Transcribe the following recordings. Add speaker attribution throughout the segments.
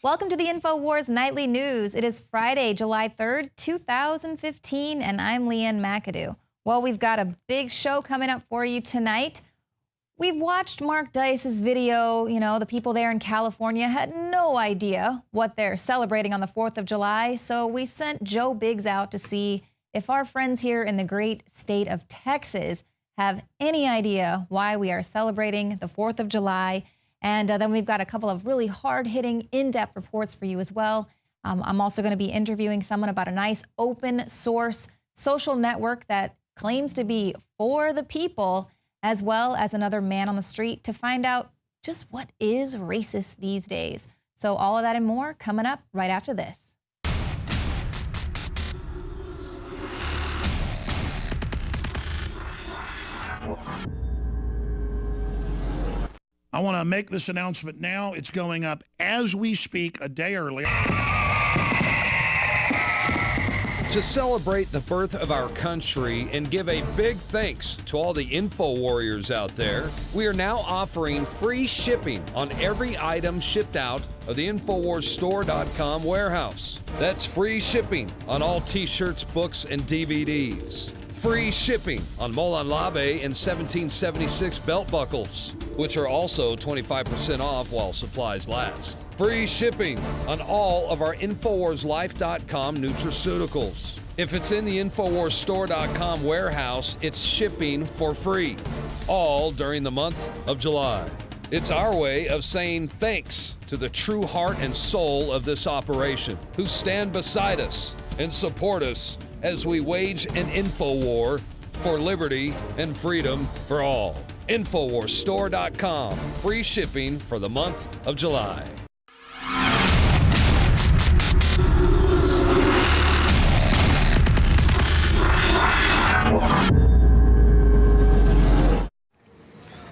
Speaker 1: Welcome to the Infowars Nightly News. It is Friday, July 3rd, 2015, and I'm Leanne McAdoo. Well, we've got a big show coming up for you tonight. We've watched Mark Dice's video. You know, the people there in California had no idea what they're celebrating on the 4th of July, so we sent Joe Biggs out to see if our friends here in the great state of Texas have any idea why we are celebrating the 4th of July. And then we've got a couple of really hard-hitting, in-depth reports for you as well. I'm also going to be interviewing someone about a nice open-source social network that claims to be for the people, as well as another man on the street to find out just what is racist these days. So all of that and more coming up right after this.
Speaker 2: I want to make this announcement now. It's going up as we speak, a day early.
Speaker 3: To celebrate the birth of our country and give a big thanks to all the info warriors out there, we are now offering free shipping on every item shipped out of the InfowarsStore.com warehouse. That's free shipping on all t-shirts, books, and DVDs. Free shipping on Molon Labe and 1776 belt buckles, which are also 25% off while supplies last. Free shipping on all of our InfowarsLife.com nutraceuticals. If it's in the InfowarsStore.com warehouse, it's shipping for free, all during the month of July. It's our way of saying thanks to the true heart and soul of this operation, who stand beside us and support us as we wage an info war for liberty and freedom for all. InfowarsStore.com, free shipping for the month of July.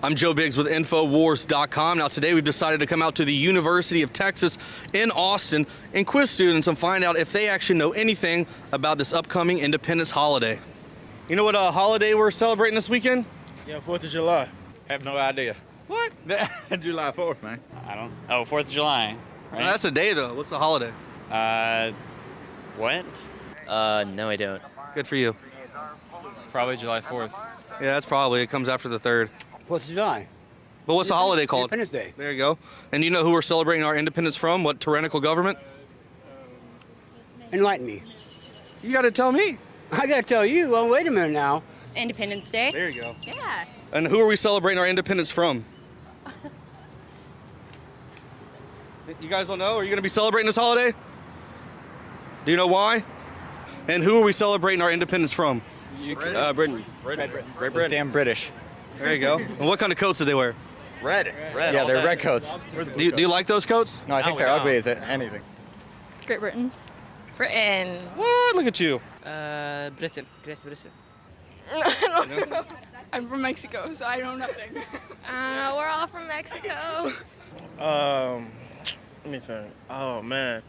Speaker 4: I'm Joe Biggs with Infowars.com. Now today we've decided to come out to the University of Texas in Austin and quiz students and find out if they actually know anything about this upcoming Independence holiday. You know what holiday we're celebrating this weekend?
Speaker 5: Yeah, 4th of July. Have no idea.
Speaker 4: What?
Speaker 5: July 4th, man.
Speaker 6: I don't. Oh, 4th of July, right?
Speaker 4: No, that's a day though. What's the holiday?
Speaker 6: What?
Speaker 7: No, I don't.
Speaker 4: Good for you.
Speaker 6: Probably July 4th.
Speaker 4: Yeah, that's probably. It comes after the 3rd.
Speaker 5: 4th of July.
Speaker 4: But what's the holiday called?
Speaker 5: Independence Day.
Speaker 4: There you go. And you know who we're celebrating our independence from? What tyrannical government?
Speaker 5: Enlighten me.
Speaker 4: You got to tell me.
Speaker 5: I gotta tell you, well, wait a minute now.
Speaker 8: Independence Day.
Speaker 4: There you go.
Speaker 8: Yeah.
Speaker 4: And who are we celebrating our independence from? You guys don't know? Are you going to be celebrating this holiday? Do you know why? And who are we celebrating our independence from?
Speaker 6: Britain. Great Britain.
Speaker 7: Damn British.
Speaker 4: There you go. And what kind of coats did they wear?
Speaker 7: Red. Yeah, they're red coats.
Speaker 4: Do you like those coats?
Speaker 7: No, I think they're ugly as anything.
Speaker 8: Great Britain. Britain.
Speaker 4: What? Look at you.
Speaker 6: Britain. Great Britain.
Speaker 8: I'm from Mexico, so I know nothing. We're all from Mexico.
Speaker 9: Let me think. Oh man,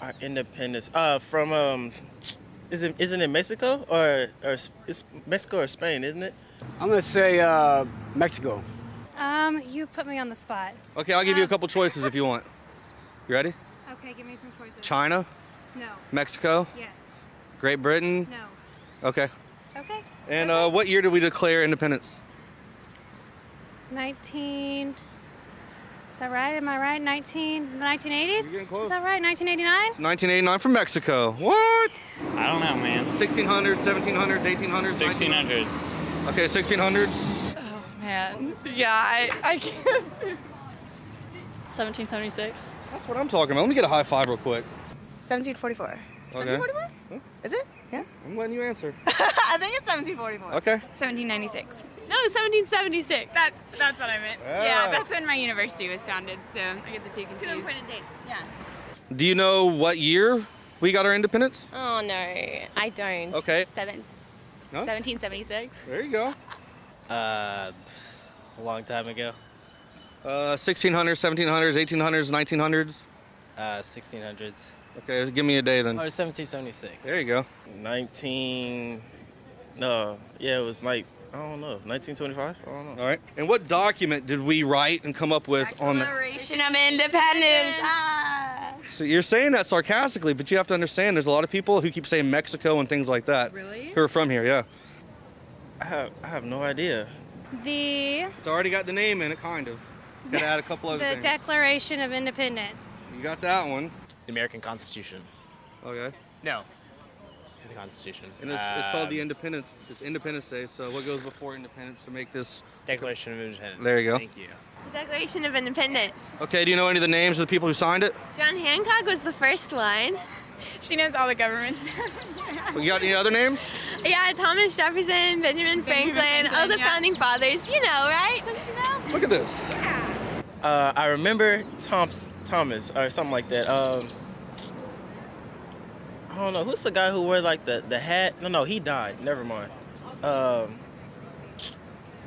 Speaker 9: our independence. From isn't it Mexico or it's Mexico or Spain, isn't it?
Speaker 5: I'm gonna say Mexico.
Speaker 10: You put me on the spot.
Speaker 4: Okay, I'll give you a couple choices if you want. You ready?
Speaker 10: Okay, give me some choices.
Speaker 4: China,
Speaker 10: No.
Speaker 4: Mexico,
Speaker 10: Yes.
Speaker 4: Great Britain.
Speaker 10: No.
Speaker 4: Okay.
Speaker 10: Okay.
Speaker 4: And what year did we declare independence?
Speaker 10: 19. Is that right? Am I right? The 1980s?
Speaker 4: You're getting close.
Speaker 10: Is that right? 1989?
Speaker 4: 1989 from Mexico. What?
Speaker 6: I don't know, man.
Speaker 4: 1600s, 1700s, 1800s,
Speaker 6: 1600s.
Speaker 4: Okay, 1600s.
Speaker 8: Oh man. Yeah, I can't. 1776.
Speaker 4: That's what I'm talking about. Let me get a high five real quick.
Speaker 8: 1744.
Speaker 4: Okay.
Speaker 8: 1744? Is it? Yeah.
Speaker 4: I'm letting you answer.
Speaker 8: I think it's 1744.
Speaker 4: Okay.
Speaker 8: 1796. No, 1776. That's what I meant. Yeah, that's when my university was founded, so I get the two confused. Two important dates, yeah.
Speaker 4: Do you know what year we got our independence?
Speaker 10: Oh, no. I don't.
Speaker 4: Okay. No?
Speaker 10: 1776.
Speaker 4: There you go.
Speaker 6: A long time ago.
Speaker 4: 1600s, 1700s, 1800s, 1900s.
Speaker 6: 1600s.
Speaker 4: Okay, give me a day then.
Speaker 6: Or 1776.
Speaker 4: There you go.
Speaker 9: It was like, I don't know, 1925? I don't know.
Speaker 4: All right. And what document did we write and come up with on that?
Speaker 8: Declaration of Independence.
Speaker 4: So you're saying that sarcastically, but you have to understand there's a lot of people who keep saying Mexico and things like that.
Speaker 8: Really?
Speaker 4: Who are from here, yeah.
Speaker 9: I have no idea.
Speaker 4: It's already got the name in it, kind of. It's got to add a couple other
Speaker 10: The
Speaker 4: things.
Speaker 10: Declaration of Independence.
Speaker 4: You got that one.
Speaker 6: The American Constitution.
Speaker 4: Okay.
Speaker 6: No. The Constitution.
Speaker 4: And it's called the Independence. It's Independence Day, so what goes before Independence to make this?
Speaker 6: Declaration of Independence.
Speaker 4: There you go.
Speaker 6: Thank you.
Speaker 8: The Declaration of Independence.
Speaker 4: Okay, do you know any of the names of the people who signed it?
Speaker 8: John Hancock was the first one. She knows all the governments.
Speaker 4: You got any other names?
Speaker 8: Yeah, Thomas Jefferson, Benjamin Franklin, all the founding fathers. You know, right? Don't you know?
Speaker 4: Look at this.
Speaker 9: I remember Thomas or something like that. I don't know. Who's the guy who wore like the hat? No, he died. Never mind. No,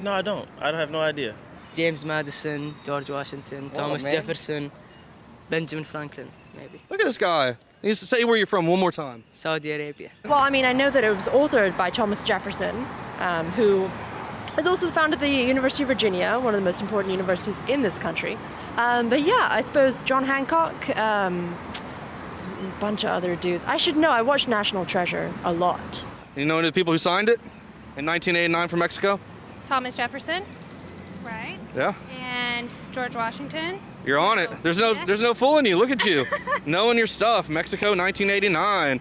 Speaker 9: I don't. I have no idea.
Speaker 11: James Madison, George Washington, Thomas Jefferson, Benjamin Franklin, maybe.
Speaker 4: Look at this guy. He used to say where you're from one more time.
Speaker 11: Saudi Arabia.
Speaker 12: Well, I mean, I know that it was authored by Thomas Jefferson, who has also founded the University of Virginia, one of the most important universities in this country. But yeah, I suppose John Hancock, a bunch of other dudes. I should know. I watched National Treasure a lot.
Speaker 4: You know any of the people who signed it in 1989 from Mexico?
Speaker 10: Thomas Jefferson, right?
Speaker 4: Yeah.
Speaker 10: And George Washington.
Speaker 4: You're on it. There's no fooling you. Look at you. Knowing your stuff. Mexico, 1989.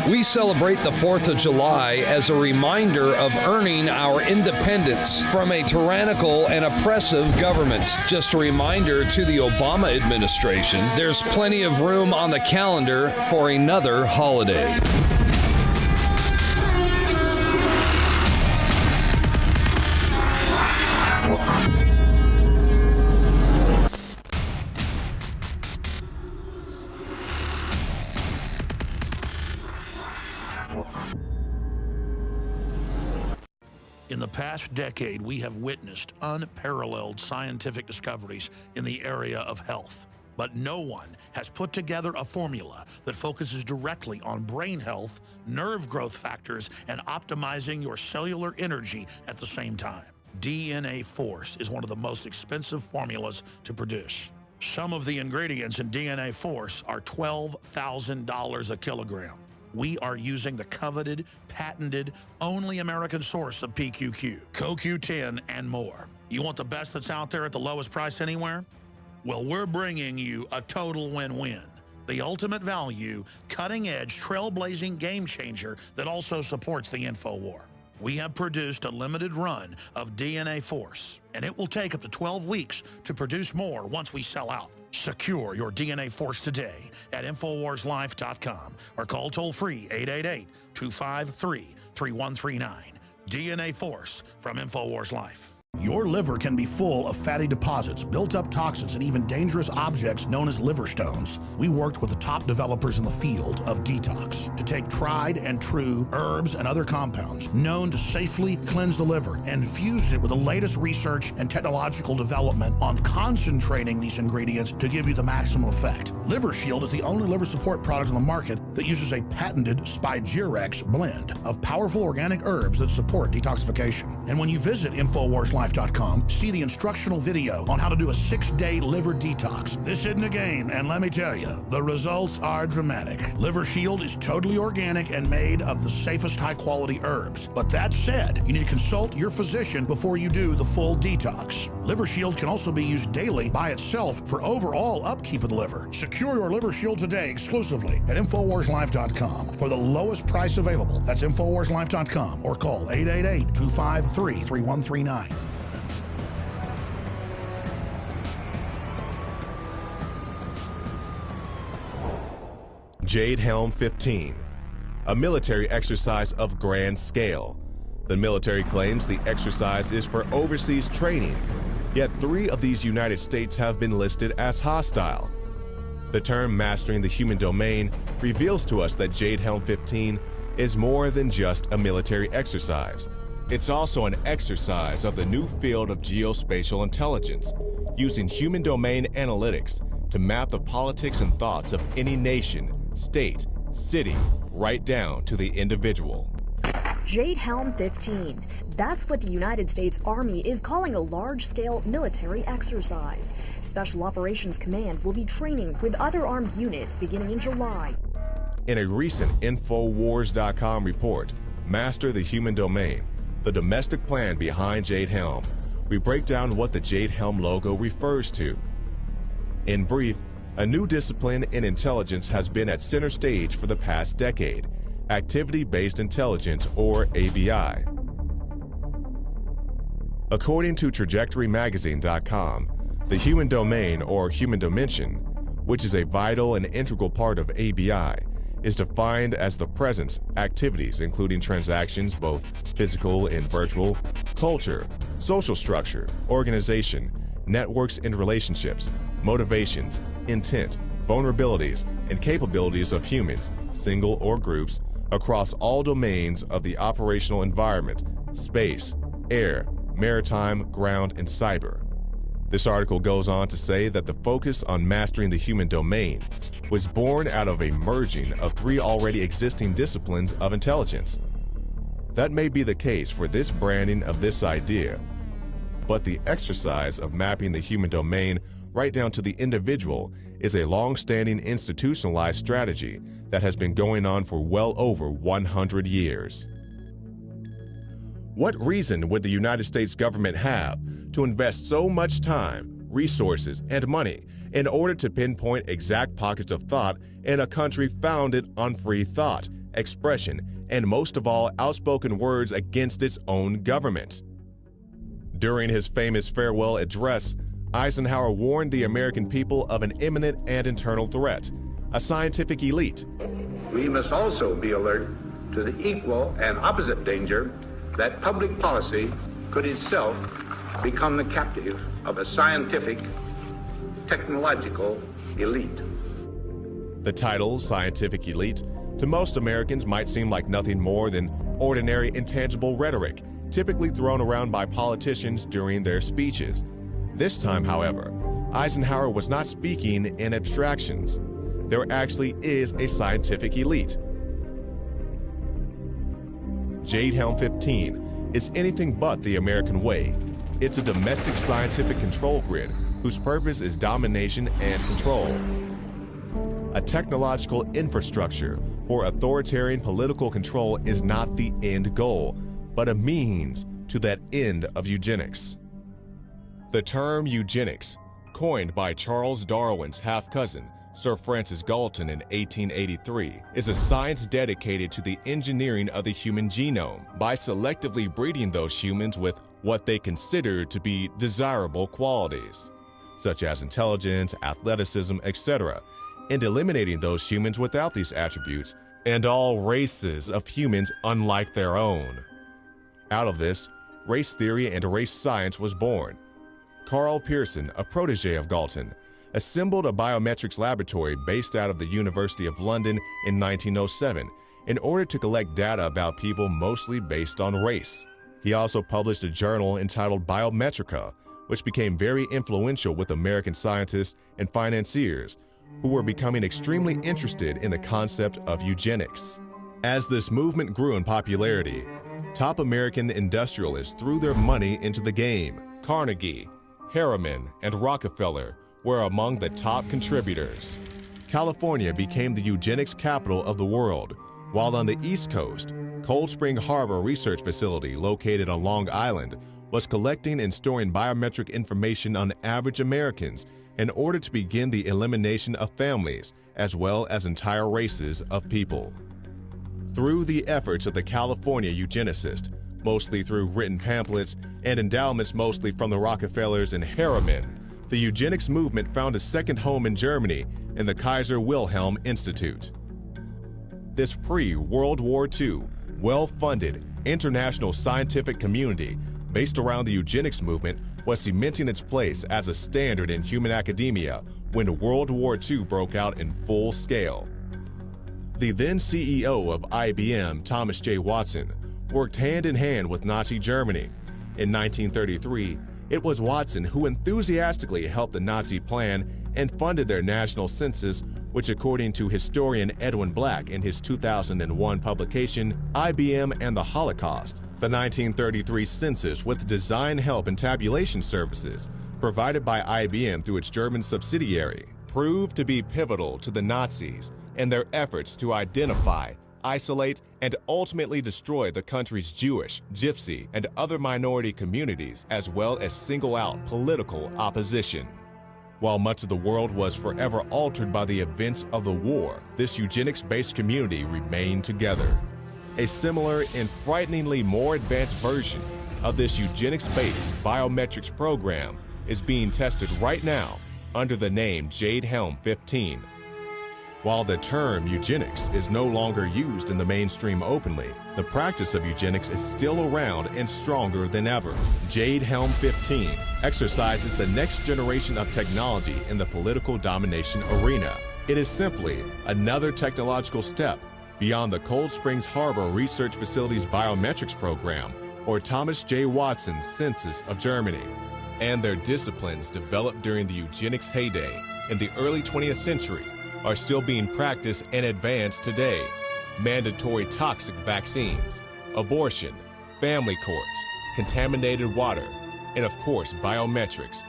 Speaker 3: We celebrate the 4th of July as a reminder of earning our independence from a tyrannical and oppressive government. Just a reminder to the Obama administration, there's plenty of room on the calendar for another holiday.
Speaker 2: In the past decade, we have witnessed unparalleled scientific discoveries in the area of health. But no one has put together a formula that focuses directly on brain health, nerve growth factors, and optimizing your cellular energy at the same time. DNA Force is one of the most expensive formulas to produce. Some of the ingredients in DNA Force are $12,000 a kilogram. We are using the coveted, patented, only American source of PQQ, CoQ10, and more. You want the best that's out there at the lowest price anywhere? Well, we're bringing you a total win-win. The ultimate value, cutting-edge, trailblazing game changer that also supports the InfoWar. We have produced a limited run of DNA Force, and it will take up to 12 weeks to produce more once we sell out. Secure your DNA Force today at InfoWarsLife.com or call toll-free 888-253-3139. DNA Force from InfoWars Life. Your liver can be full of fatty deposits, built-up toxins, and even dangerous objects known as liver stones. We worked with the top developers in the field of detox to take tried and true herbs and other compounds known to safely cleanse the liver and infuse it with the latest research and technological development on concentrating these ingredients to give you the maximum effect. Liver Shield is the only liver support product on the market that uses a patented Spigirex blend of powerful organic herbs that support detoxification. And when you visit InfoWarsLife.com, see the instructional video on how to do a 6-day liver detox. This isn't a game, and let me tell you, the results are dramatic. Liver Shield is totally organic and made of the safest high-quality herbs. But that said, you need to consult your physician before you do the full detox. Liver Shield can also be used daily by itself for overall upkeep of the liver. Secure your Liver Shield today exclusively at InfoWarsLife.com for the lowest price available. That's InfoWarsLife.com or call 888-253-3139.
Speaker 13: Jade Helm 15, a military exercise of grand scale. The military claims the exercise is for overseas training, yet 3 of these United States have been listed as hostile. The term mastering the human domain reveals to us that Jade Helm 15 is more than just a military exercise. It's also an exercise of the new field of geospatial intelligence, using human domain analytics to map the politics and thoughts of any nation, state, city, right down to the individual.
Speaker 14: Jade Helm 15. That's what the United States Army is calling a large-scale military exercise. Special Operations Command will be training with other armed units beginning in July.
Speaker 13: In a recent Infowars.com report, Master the Human Domain, the domestic plan behind Jade Helm, we break down what the Jade Helm logo refers to. In brief, a new discipline in intelligence has been at center stage for the past decade: activity-based intelligence, or ABI. According to TrajectoryMagazine.com, the human domain, or human dimension, which is a vital and integral part of ABI, is defined as the presence, activities including transactions, both physical and virtual, culture, social structure, organization, networks and relationships, motivations, intent, vulnerabilities, and capabilities of humans, single or groups, across all domains of the operational environment: space, air, maritime, ground, and cyber. This article goes on to say that the focus on mastering the human domain was born out of a merging of 3 already existing disciplines of intelligence. That may be the case for this branding of this idea, but the exercise of mapping the human domain right down to the individual is a long-standing institutionalized strategy that has been going on for well over 100 years. What reason would the United States government have to invest so much time, resources, and money in order to pinpoint exact pockets of thought in a country founded on free thought, expression, and most of all, outspoken words against its own government? During his famous farewell address, Eisenhower warned the American people of an imminent and internal threat: a scientific elite.
Speaker 15: We must also be alert to the equal and opposite danger that public policy could itself become the captive of a scientific, technological elite.
Speaker 13: The title, scientific elite, to most Americans might seem like nothing more than ordinary intangible rhetoric, typically thrown around by politicians during their speeches. This time, however, Eisenhower was not speaking in abstractions. There actually is a scientific elite. Jade Helm 15 is anything but the American way. It's a domestic scientific control grid whose purpose is domination and control. A technological infrastructure for authoritarian political control is not the end goal, but a means to that end of eugenics. The term eugenics, coined by Charles Darwin's half-cousin, Sir Francis Galton, in 1883, is a science dedicated to the engineering of the human genome by selectively breeding those humans with what they consider to be desirable qualities, such as intelligence, athleticism, etc., and eliminating those humans without these attributes and all races of humans unlike their own. Out of this, race theory and race science was born. Carl Pearson, a protege of Galton, assembled a biometrics laboratory based out of the University of London in 1907 in order to collect data about people mostly based on race. He also published a journal entitled Biometrica, which became very influential with American scientists and financiers who were becoming extremely interested in the concept of eugenics. As this movement grew in popularity, top American industrialists threw their money into the game. Carnegie, Harriman, and Rockefeller were among the top contributors. California became the eugenics capital of the world, while on the East Coast, Cold Spring Harbor Research Facility, located on Long Island, was collecting and storing biometric information on average Americans in order to begin the elimination of families as well as entire races of people. Through the efforts of the California eugenicists, mostly through written pamphlets and endowments mostly from the Rockefellers and Harriman, the eugenics movement found a second home in Germany in the Kaiser Wilhelm Institute. This pre-World War II, well-funded international scientific community based around the eugenics movement was cementing its place as a standard in human academia when World War II broke out in full scale. The then CEO of IBM, Thomas J. Watson, worked hand in hand with Nazi Germany. In 1933, it was Watson who enthusiastically helped the Nazi plan and funded their national census which according to historian Edwin Black in his 2001 publication, IBM and the Holocaust, the 1933 census with design help and tabulation services provided by IBM through its German subsidiary proved to be pivotal to the Nazis in their efforts to identify, isolate, and ultimately destroy the country's Jewish, Gypsy, and other minority communities, as well as single out political opposition. While much of the world was forever altered by the events of the war, this eugenics-based community remained together. A similar and frighteningly more advanced version of this eugenics-based biometrics program is being tested right now under the name Jade Helm 15. While the term eugenics is no longer used in the mainstream openly, the practice of eugenics is still around and stronger than ever. Jade Helm 15 exercises the next generation of technology in the political domination arena. It is simply another technological step beyond the Cold Springs Harbor Research Facility's biometrics program or Thomas J. Watson's census of Germany. And their disciplines developed during the eugenics heyday in the early 20th century are still being practiced and advanced today. Mandatory toxic vaccines, abortion, family courts, contaminated water, and of course biometrics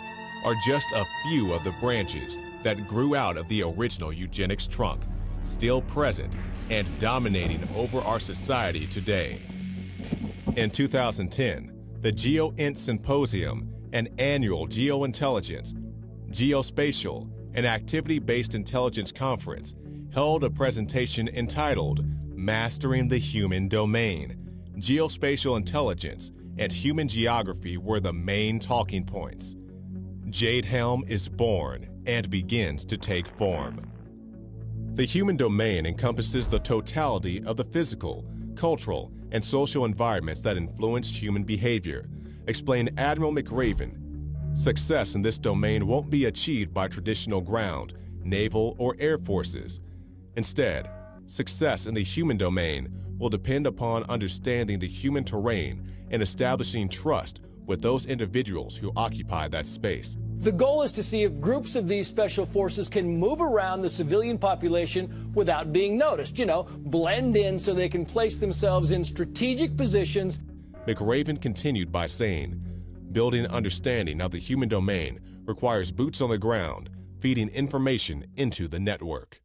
Speaker 13: are just a few of the branches that grew out of the original eugenics trunk, still present and dominating over our society today. In 2010, the GeoInt Symposium, an annual geointelligence, geospatial, and activity-based intelligence conference, held a presentation entitled Mastering the Human Domain. Geospatial intelligence and human geography were the main talking points. Jade Helm is born and begins to take form. The human domain encompasses the totality of the physical, cultural, and social environments that influence human behavior, explained Admiral McRaven. Success in this domain won't be achieved by traditional ground, naval, or air forces. Instead, success in the human domain will depend upon understanding the human terrain and establishing trust with those individuals who occupy that space.
Speaker 16: The goal is to see if groups of these special forces can move around the civilian population without being noticed, blend in so they can place themselves in strategic positions.
Speaker 13: McRaven continued by saying, building understanding of the human domain requires boots on the ground, feeding information into the network.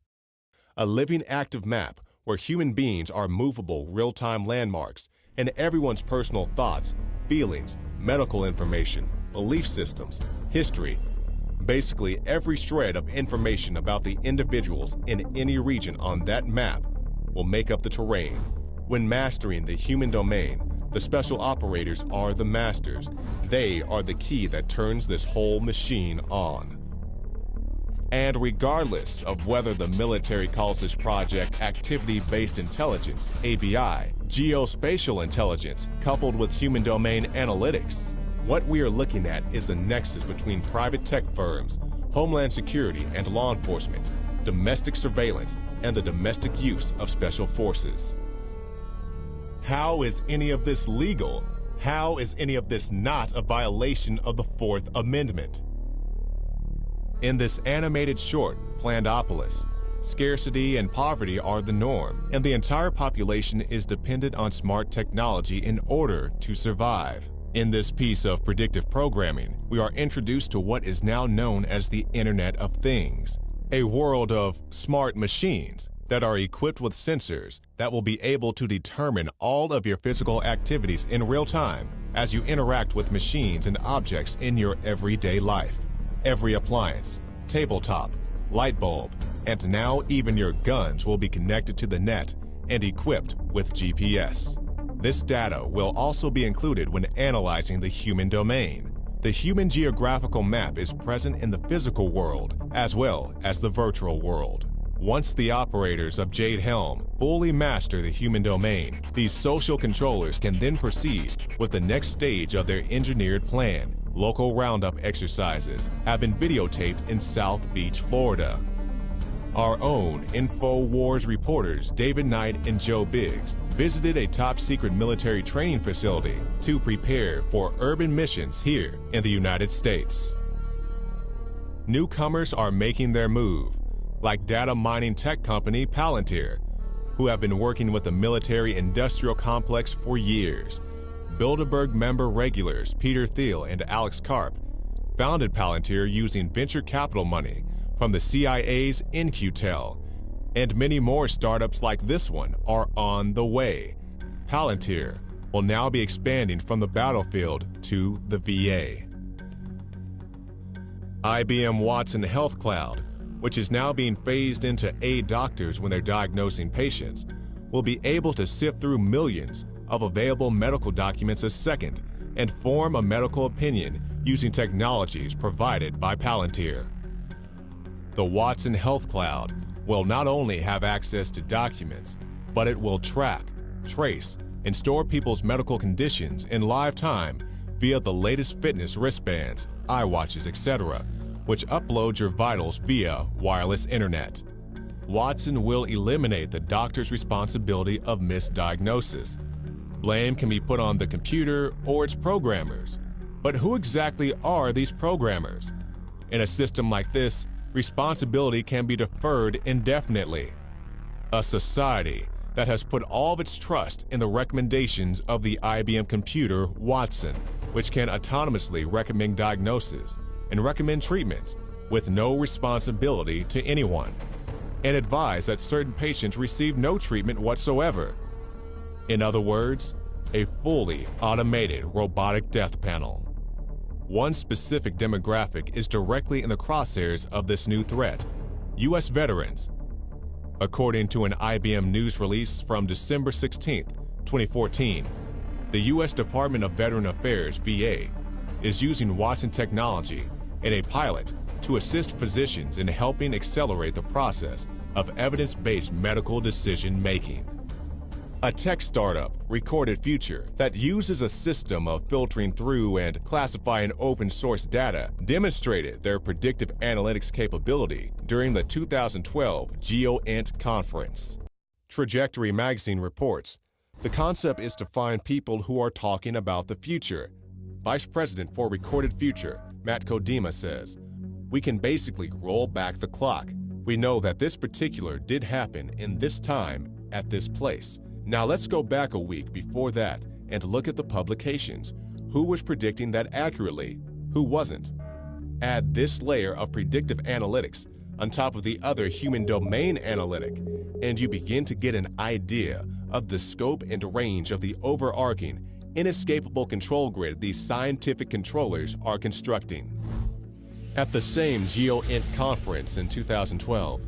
Speaker 13: A living active map where human beings are movable real-time landmarks and everyone's personal thoughts, feelings, medical information, belief systems, history, basically every shred of information about the individuals in any region on that map will make up the terrain. When mastering the human domain, the special operators are the masters. They are the key that turns this whole machine on. And regardless of whether the military calls this project activity-based intelligence, ABI, geospatial intelligence, coupled with human domain analytics, what we are looking at is a nexus between private tech firms, homeland security and law enforcement, domestic surveillance, and the domestic use of special forces. How is any of this legal? How is any of this not a violation of the Fourth Amendment? In this animated short, Plandopolis, scarcity and poverty are the norm, and the entire population is dependent on smart technology in order to survive. In this piece of predictive programming, we are introduced to what is now known as the Internet of Things, a world of smart machines that are equipped with sensors that will be able to determine all of your physical activities in real time as you interact with machines and objects in your everyday life. Every appliance, tabletop, light bulb, and now even your guns will be connected to the net and equipped with GPS. This data will also be included when analyzing the human domain. The human geographical map is present in the physical world as well as the virtual world. Once the operators of Jade Helm fully master the human domain, these social controllers can then proceed with the next stage of their engineered plan. Local roundup exercises have been videotaped in South Beach, Florida. Our own Infowars reporters David Knight and Joe Biggs visited a top-secret military training facility to prepare for urban missions here in the United States. Newcomers are making their move. like data mining tech company Palantir, who have been working with the military-industrial complex for years. Bilderberg member regulars Peter Thiel and Alex Karp founded Palantir using venture capital money from the CIA's In-Q-Tel, and many more startups like this one are on the way. Palantir will now be expanding from the battlefield to the VA. IBM Watson Health Cloud, which is now being phased in to aid doctors when they're diagnosing patients, will be able to sift through millions of available medical documents a second and form a medical opinion using technologies provided by Palantir. The Watson Health Cloud will not only have access to documents, but it will track, trace, and store people's medical conditions in live time via the latest fitness wristbands, iWatches, etc., which upload your vitals via wireless internet. Watson will eliminate the doctor's responsibility of misdiagnosis. Blame can be put on the computer or its programmers. But who exactly are these programmers? In a system like this, responsibility can be deferred indefinitely. A society that has put all of its trust in the recommendations of the IBM computer Watson, which can autonomously recommend diagnoses and recommend treatments with no responsibility to anyone, and advise that certain patients receive no treatment whatsoever. In other words, a fully automated robotic death panel. One specific demographic is directly in the crosshairs of this new threat: U.S. veterans. According to an IBM news release from December 16, 2014, the U.S. Department of Veteran Affairs, VA, is using Watson technology in a pilot to assist physicians in helping accelerate the process of evidence-based medical decision-making. A tech startup, Recorded Future, that uses a system of filtering through and classifying open-source data, demonstrated their predictive analytics capability during the 2012 GeoInt conference. Trajectory magazine reports, the concept is to find people who are talking about the future. Vice President for Recorded Future, Matt Kodima, says, "We can basically roll back the clock. We know that this particular did happen in this time at this place. Now let's go back a week before that and look at the publications. Who was predicting that accurately? Who wasn't? Add this layer of predictive analytics on top of the other human domain analytic, and you begin to get an idea of the scope and range of the overarching, inescapable control grid these scientific controllers are constructing." At the same GeoInt conference in 2012,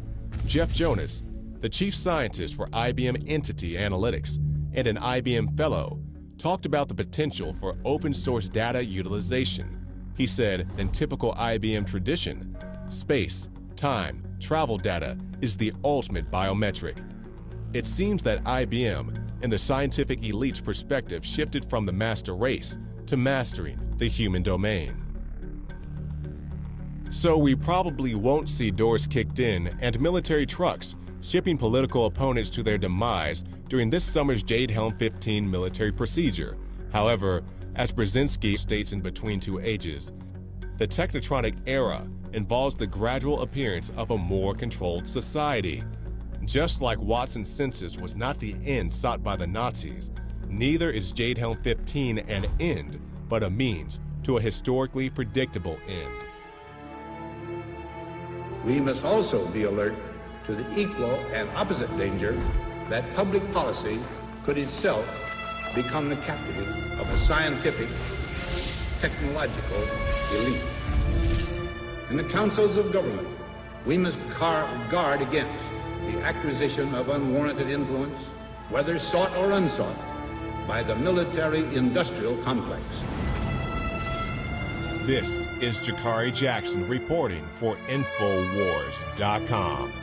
Speaker 13: Jeff Jonas, the chief scientist for IBM Entity Analytics and an IBM fellow, talked about the potential for open-source data utilization. He said, in typical IBM tradition, space, time, travel data is the ultimate biometric. It seems that IBM, in the scientific elite's perspective, shifted from the master race to mastering the human domain. So we probably won't see doors kicked in and military trucks shipping political opponents to their demise during this summer's Jade Helm 15 military procedure. However, as Brzezinski states in Between Two Ages, the technotronic era involves the gradual appearance of a more controlled society. Just like Watson's census was not the end sought by the Nazis, neither is Jade Helm 15 an end, but a means to a historically predictable end.
Speaker 15: We must also be alert to the equal and opposite danger that public policy could itself become the captive of a scientific, technological elite. In the councils of government, we must guard against the acquisition of unwarranted influence, whether sought or unsought, by the military-industrial complex.
Speaker 13: This is Jakari Jackson reporting for Infowars.com.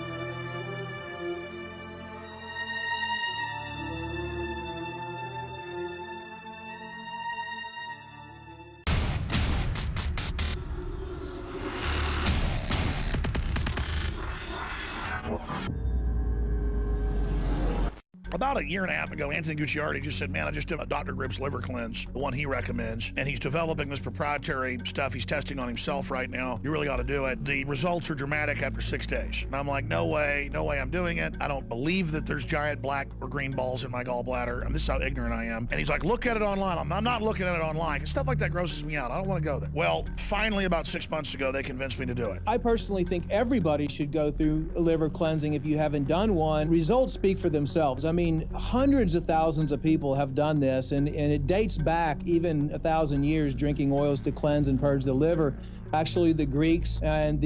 Speaker 2: About a year and a half ago, Anthony Gucciardi just said, man, I just did a Dr. Grip's liver cleanse, the one he recommends, and he's developing this proprietary stuff he's testing on himself right now. You really ought to do it. The results are dramatic after 6 days. And I'm like, no way I'm doing it. I don't believe that there's giant black or green balls in my gallbladder. And this is how ignorant I am. And he's like, look at it online. I'm not looking at it online, because stuff like that grosses me out. I don't want to go there. Well, finally, about 6 months ago, they convinced me to do it.
Speaker 17: I personally think everybody should go through liver cleansing if you haven't done one. Results speak for themselves. I mean, hundreds of thousands of people have done this, and it dates back even 1,000 years, drinking oils to cleanse and purge the liver. Actually, the Greeks and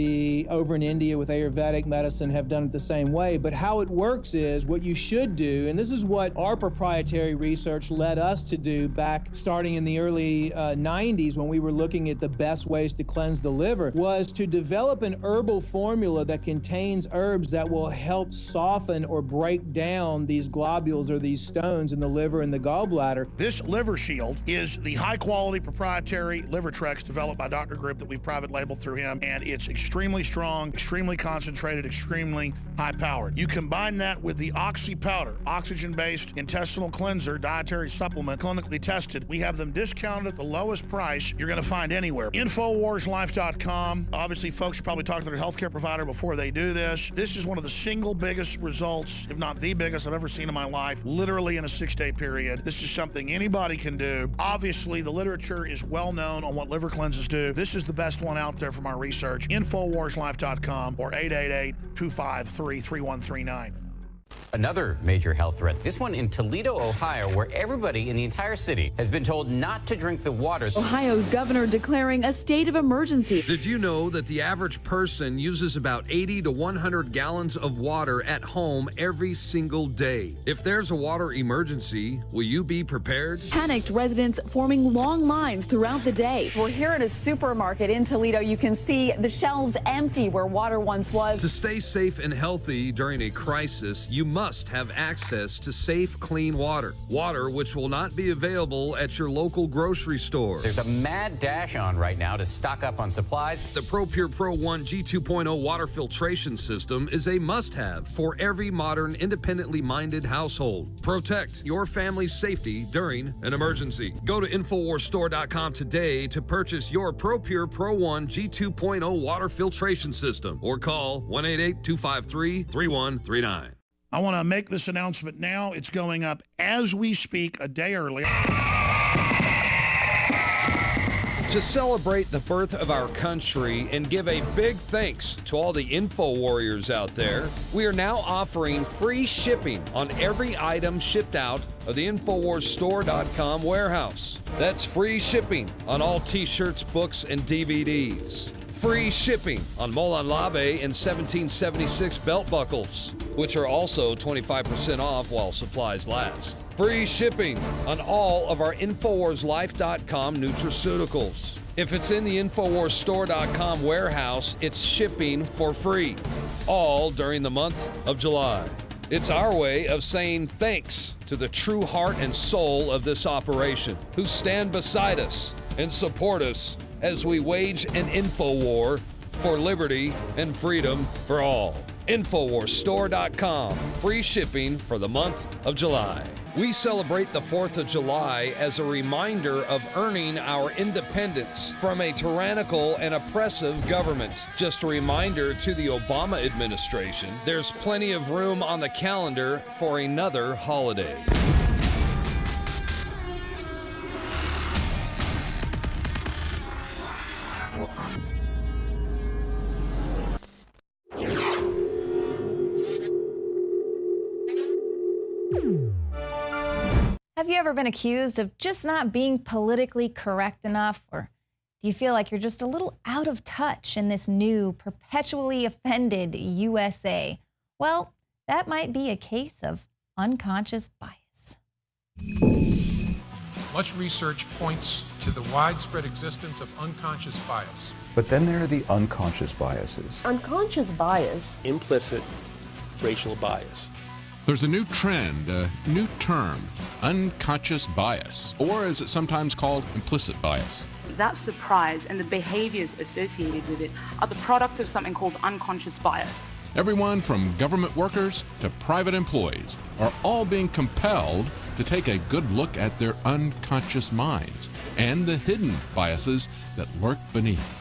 Speaker 17: over in India with Ayurvedic medicine have done it the same way. But how it works is, what you should do, and this is what our proprietary research led us to do back starting in the early 90s when we were looking at the best ways to cleanse the liver, was to develop an herbal formula that contains herbs that will help soften or break down these globules or these stones in the liver and the gallbladder.
Speaker 2: This liver shield is the high-quality proprietary liver Trex developed by Dr. Grip that we've private labeled through him, and it's extremely strong, extremely concentrated, extremely high-powered. You combine that with the Oxy powder, oxygen-based intestinal cleanser, dietary supplement, clinically tested. We have them discounted at the lowest price you're going to find anywhere. Infowarslife.com. Obviously, folks should probably talk to their healthcare provider before they do this. This is one of the single biggest results, if not the biggest, I've ever seen in my life, literally in a 6-day period. This is something anybody can do. Obviously, the literature is well known on what liver cleanses do. This is the best one out there from our research. Infowarslife.com or 888-253-3139.
Speaker 18: Another major health threat, this one in Toledo, Ohio, where everybody in the entire city has been told not to drink the water.
Speaker 19: Ohio's governor declaring a state of emergency.
Speaker 3: Did you know that the average person uses about 80 to 100 gallons of water at home every single day? If there's a water emergency, will you be prepared?
Speaker 19: Panicked residents forming long lines throughout the day.
Speaker 20: We're here at a supermarket in Toledo. You can see the shelves empty where water once was.
Speaker 3: To stay safe and healthy during a crisis, you must have access to safe, clean water. Water which will not be available at your local grocery store.
Speaker 18: There's a mad dash on right now to stock up on supplies.
Speaker 3: The ProPure Pro 1 G2.0 water filtration system is a must-have for every modern, independently minded household. Protect your family's safety during an emergency. Go to InfoWarsStore.com today to purchase your ProPure Pro 1 G2.0 water filtration system or call 1-888-253-3139.
Speaker 2: I want to make this announcement now. It's going up as we speak, a day early.
Speaker 3: To celebrate the birth of our country and give a big thanks to all the info warriors out there, we are now offering free shipping on every item shipped out of the InfoWarsStore.com warehouse. That's free shipping on all t-shirts, books, and DVDs. Free shipping on Molon Labe and 1776 belt buckles, which are also 25% off while supplies last. Free shipping on all of our InfoWarsLife.com nutraceuticals. If it's in the InfoWarsStore.com warehouse, it's shipping for free, all during the month of July. It's our way of saying thanks to the true heart and soul of this operation, who stand beside us and support us as we wage an info war for liberty and freedom for all. InfoWarsStore.com, free shipping for the month of July. We celebrate the 4th of July as a reminder of earning our independence from a tyrannical and oppressive government. Just a reminder to the Obama administration, there's plenty of room on the calendar for another holiday.
Speaker 1: Have you ever been accused of just not being politically correct enough? Or do you feel like you're just a little out of touch in this new, perpetually offended USA? Well, that might be a case of unconscious bias.
Speaker 21: Much research points to the widespread existence of unconscious bias.
Speaker 22: But then there are the unconscious biases.
Speaker 23: Unconscious bias.
Speaker 24: Implicit racial bias.
Speaker 25: There's a new trend, a new term, unconscious bias, or as it's sometimes called, implicit bias.
Speaker 23: That surprise and the behaviors associated with it are the product of something called unconscious bias.
Speaker 25: Everyone from government workers to private employees are all being compelled to take a good look at their unconscious minds and the hidden biases that lurk beneath.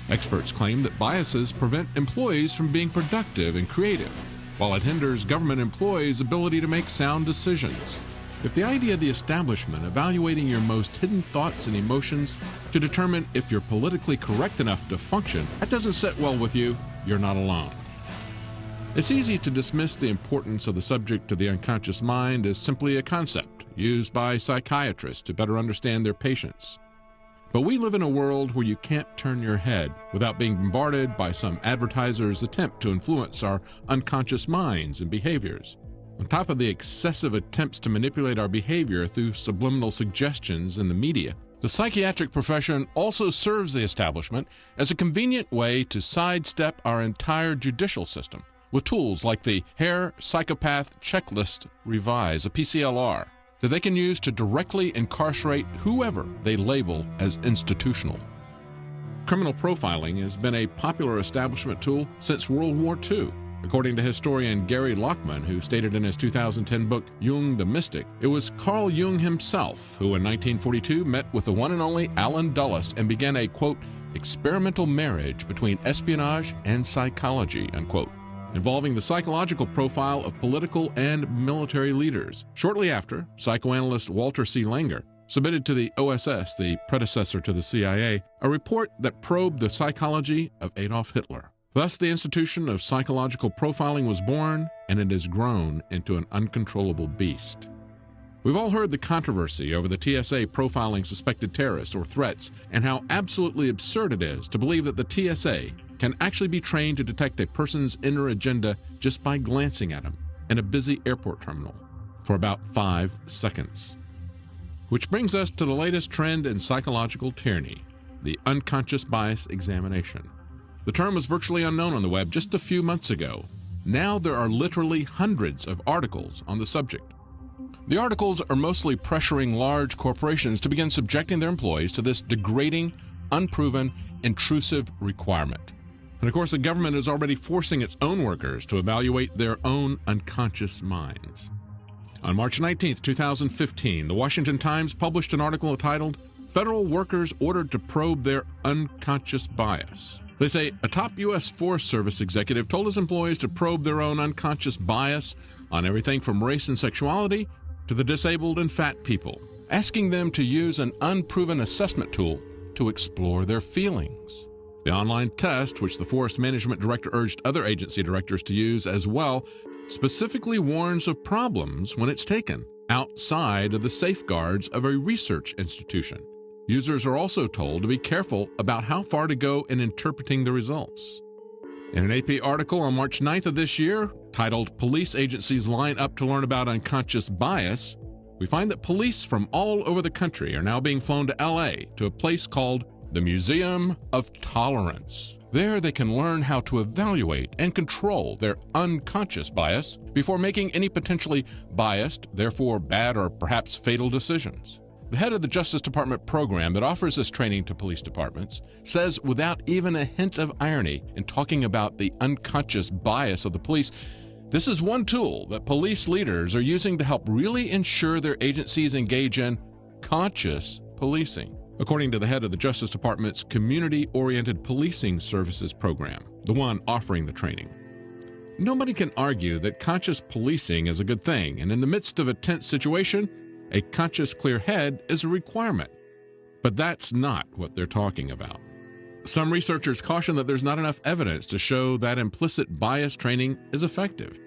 Speaker 25: Experts claim that biases prevent employees from being productive and creative, while it hinders government employees' ability to make sound decisions. If the idea of the establishment evaluating your most hidden thoughts and emotions to determine if you're politically correct enough to function, that doesn't sit well with you, you're not alone. It's easy to dismiss the importance of the subject of the unconscious mind as simply a concept used by psychiatrists to better understand their patients. But we live in a world where you can't turn your head without being bombarded by some advertiser's attempt to influence our unconscious minds and behaviors. On top of the excessive attempts to manipulate our behavior through subliminal suggestions in the media, the psychiatric profession also serves the establishment as a convenient way to sidestep our entire judicial system with tools like the Hare Psychopath Checklist Revise, a PCLR, that they can use to directly incarcerate whoever they label as institutional. Criminal profiling has been a popular establishment tool since World War II. According to historian Gary Lachman, who stated in his 2010 book, Jung the Mystic, it was Carl Jung himself who in 1942 met with the one and only Alan Dulles and began a, quote, experimental marriage between espionage and psychology, unquote, involving the psychological profile of political and military leaders. Shortly after, psychoanalyst Walter C. Langer submitted to the OSS, the predecessor to the CIA, a report that probed the psychology of Adolf Hitler. Thus, the institution of psychological profiling was born, and it has grown into an uncontrollable beast. We've all heard the controversy over the TSA profiling suspected terrorists or threats, and how absolutely absurd it is to believe that the TSA can actually be trained to detect a person's inner agenda just by glancing at him in a busy airport terminal for about 5 seconds. Which brings us to the latest trend in psychological tyranny, the unconscious bias examination. The term was virtually unknown on the web just a few months ago. Now there are literally hundreds of articles on the subject. The articles are mostly pressuring large corporations to begin subjecting their employees to this degrading, unproven, intrusive requirement. And of course, the government is already forcing its own workers to evaluate their own unconscious minds. On March 19, 2015, the Washington Times published an article titled, Federal Workers Ordered to Probe Their Unconscious Bias. They say a top U.S. Forest Service executive told his employees to probe their own unconscious bias on everything from race and sexuality to the disabled and fat people, asking them to use an unproven assessment tool to explore their feelings. The online test, which the Forest Management Director urged other agency directors to use as well, specifically warns of problems when it's taken outside of the safeguards of a research institution. Users are also told to be careful about how far to go in interpreting the results. In an AP article on March 9th of this year, titled Police Agencies Line Up to Learn About Unconscious Bias, we find that police from all over the country are now being flown to LA to a place called the Museum of Tolerance. There they can learn how to evaluate and control their unconscious bias before making any potentially biased, therefore bad or perhaps fatal decisions. The head of the Justice Department program that offers this training to police departments says without even a hint of irony in talking about the unconscious bias of the police, this is one tool that police leaders are using to help really ensure their agencies engage in conscious policing. According to the head of the Justice Department's Community-Oriented Policing Services program, the one offering the training. Nobody can argue that conscious policing is a good thing, and in the midst of a tense situation, a conscious clear head is a requirement. But that's not what they're talking about. Some researchers caution that there's not enough evidence to show that implicit bias training is effective.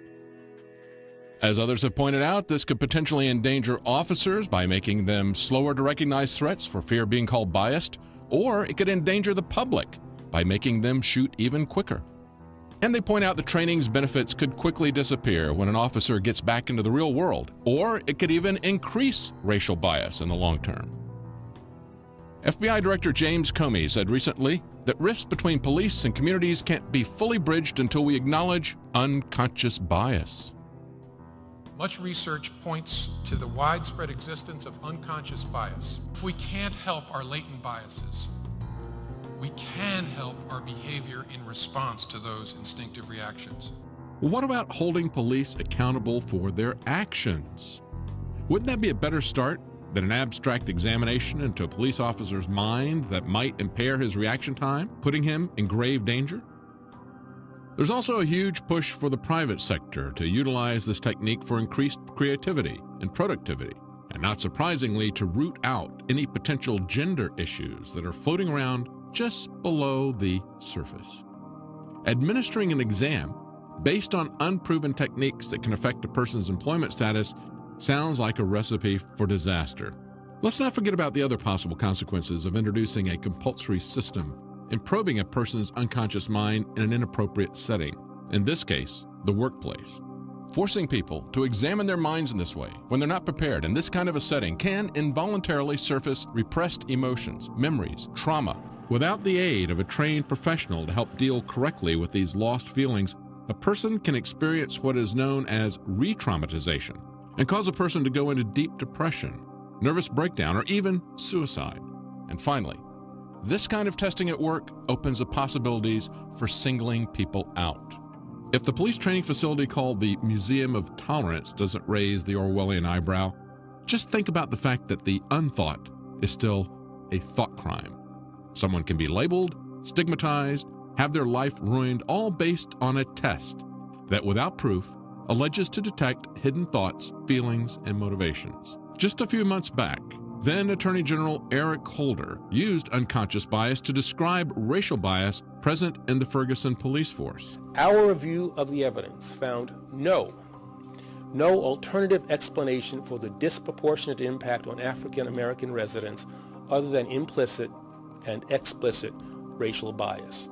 Speaker 25: As others have pointed out, this could potentially endanger officers by making them slower to recognize threats for fear of being called biased, or it could endanger the public by making them shoot even quicker. And they point out the training's benefits could quickly disappear when an officer gets back into the real world, or it could even increase racial bias in the long term. FBI Director James Comey said recently that rifts between police and communities can't be fully bridged until we acknowledge unconscious bias.
Speaker 21: Much research points to the widespread existence of unconscious bias. If we can't help our latent biases, we can help our behavior in response to those instinctive reactions.
Speaker 25: What about holding police accountable for their actions? Wouldn't that be a better start than an abstract examination into a police officer's mind that might impair his reaction time, putting him in grave danger? There's also a huge push for the private sector to utilize this technique for increased creativity and productivity, and not surprisingly to root out any potential gender issues that are floating around just below the surface. Administering an exam based on unproven techniques that can affect a person's employment status sounds like a recipe for disaster. Let's not forget about the other possible consequences of introducing a compulsory system and probing a person's unconscious mind in an inappropriate setting, in this case, the workplace. Forcing people to examine their minds in this way when they're not prepared in this kind of a setting can involuntarily surface repressed emotions, memories, trauma. Without the aid of a trained professional to help deal correctly with these lost feelings, a person can experience what is known as re-traumatization and cause a person to go into deep depression, nervous breakdown, or even suicide. And finally, this kind of testing at work opens the possibilities for singling people out. If the police training facility called the Museum of Tolerance doesn't raise the Orwellian eyebrow, just think about the fact that the unthought is still a thought crime. Someone can be labeled, stigmatized, have their life ruined, all based on a test that, without proof, alleges to detect hidden thoughts, feelings, and motivations. Just a few months back, then Attorney General Eric Holder used unconscious bias to describe racial bias present in the Ferguson police force.
Speaker 24: Our review of the evidence found no alternative explanation for the disproportionate impact on African American residents other than implicit and explicit racial bias.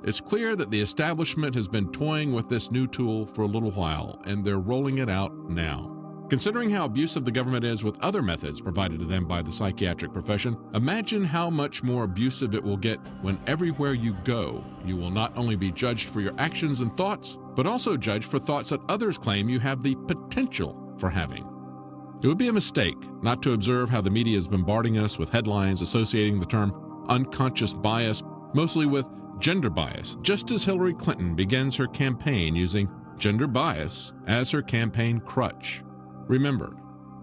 Speaker 25: It's clear that the establishment has been toying with this new tool for a little while, and they're rolling it out now. Considering how abusive the government is with other methods provided to them by the psychiatric profession, imagine how much more abusive it will get when everywhere you go, you will not only be judged for your actions and thoughts, but also judged for thoughts that others claim you have the potential for having. It would be a mistake not to observe how the media is bombarding us with headlines associating the term unconscious bias, mostly with gender bias, just as Hillary Clinton begins her campaign using gender bias as her campaign crutch. Remember,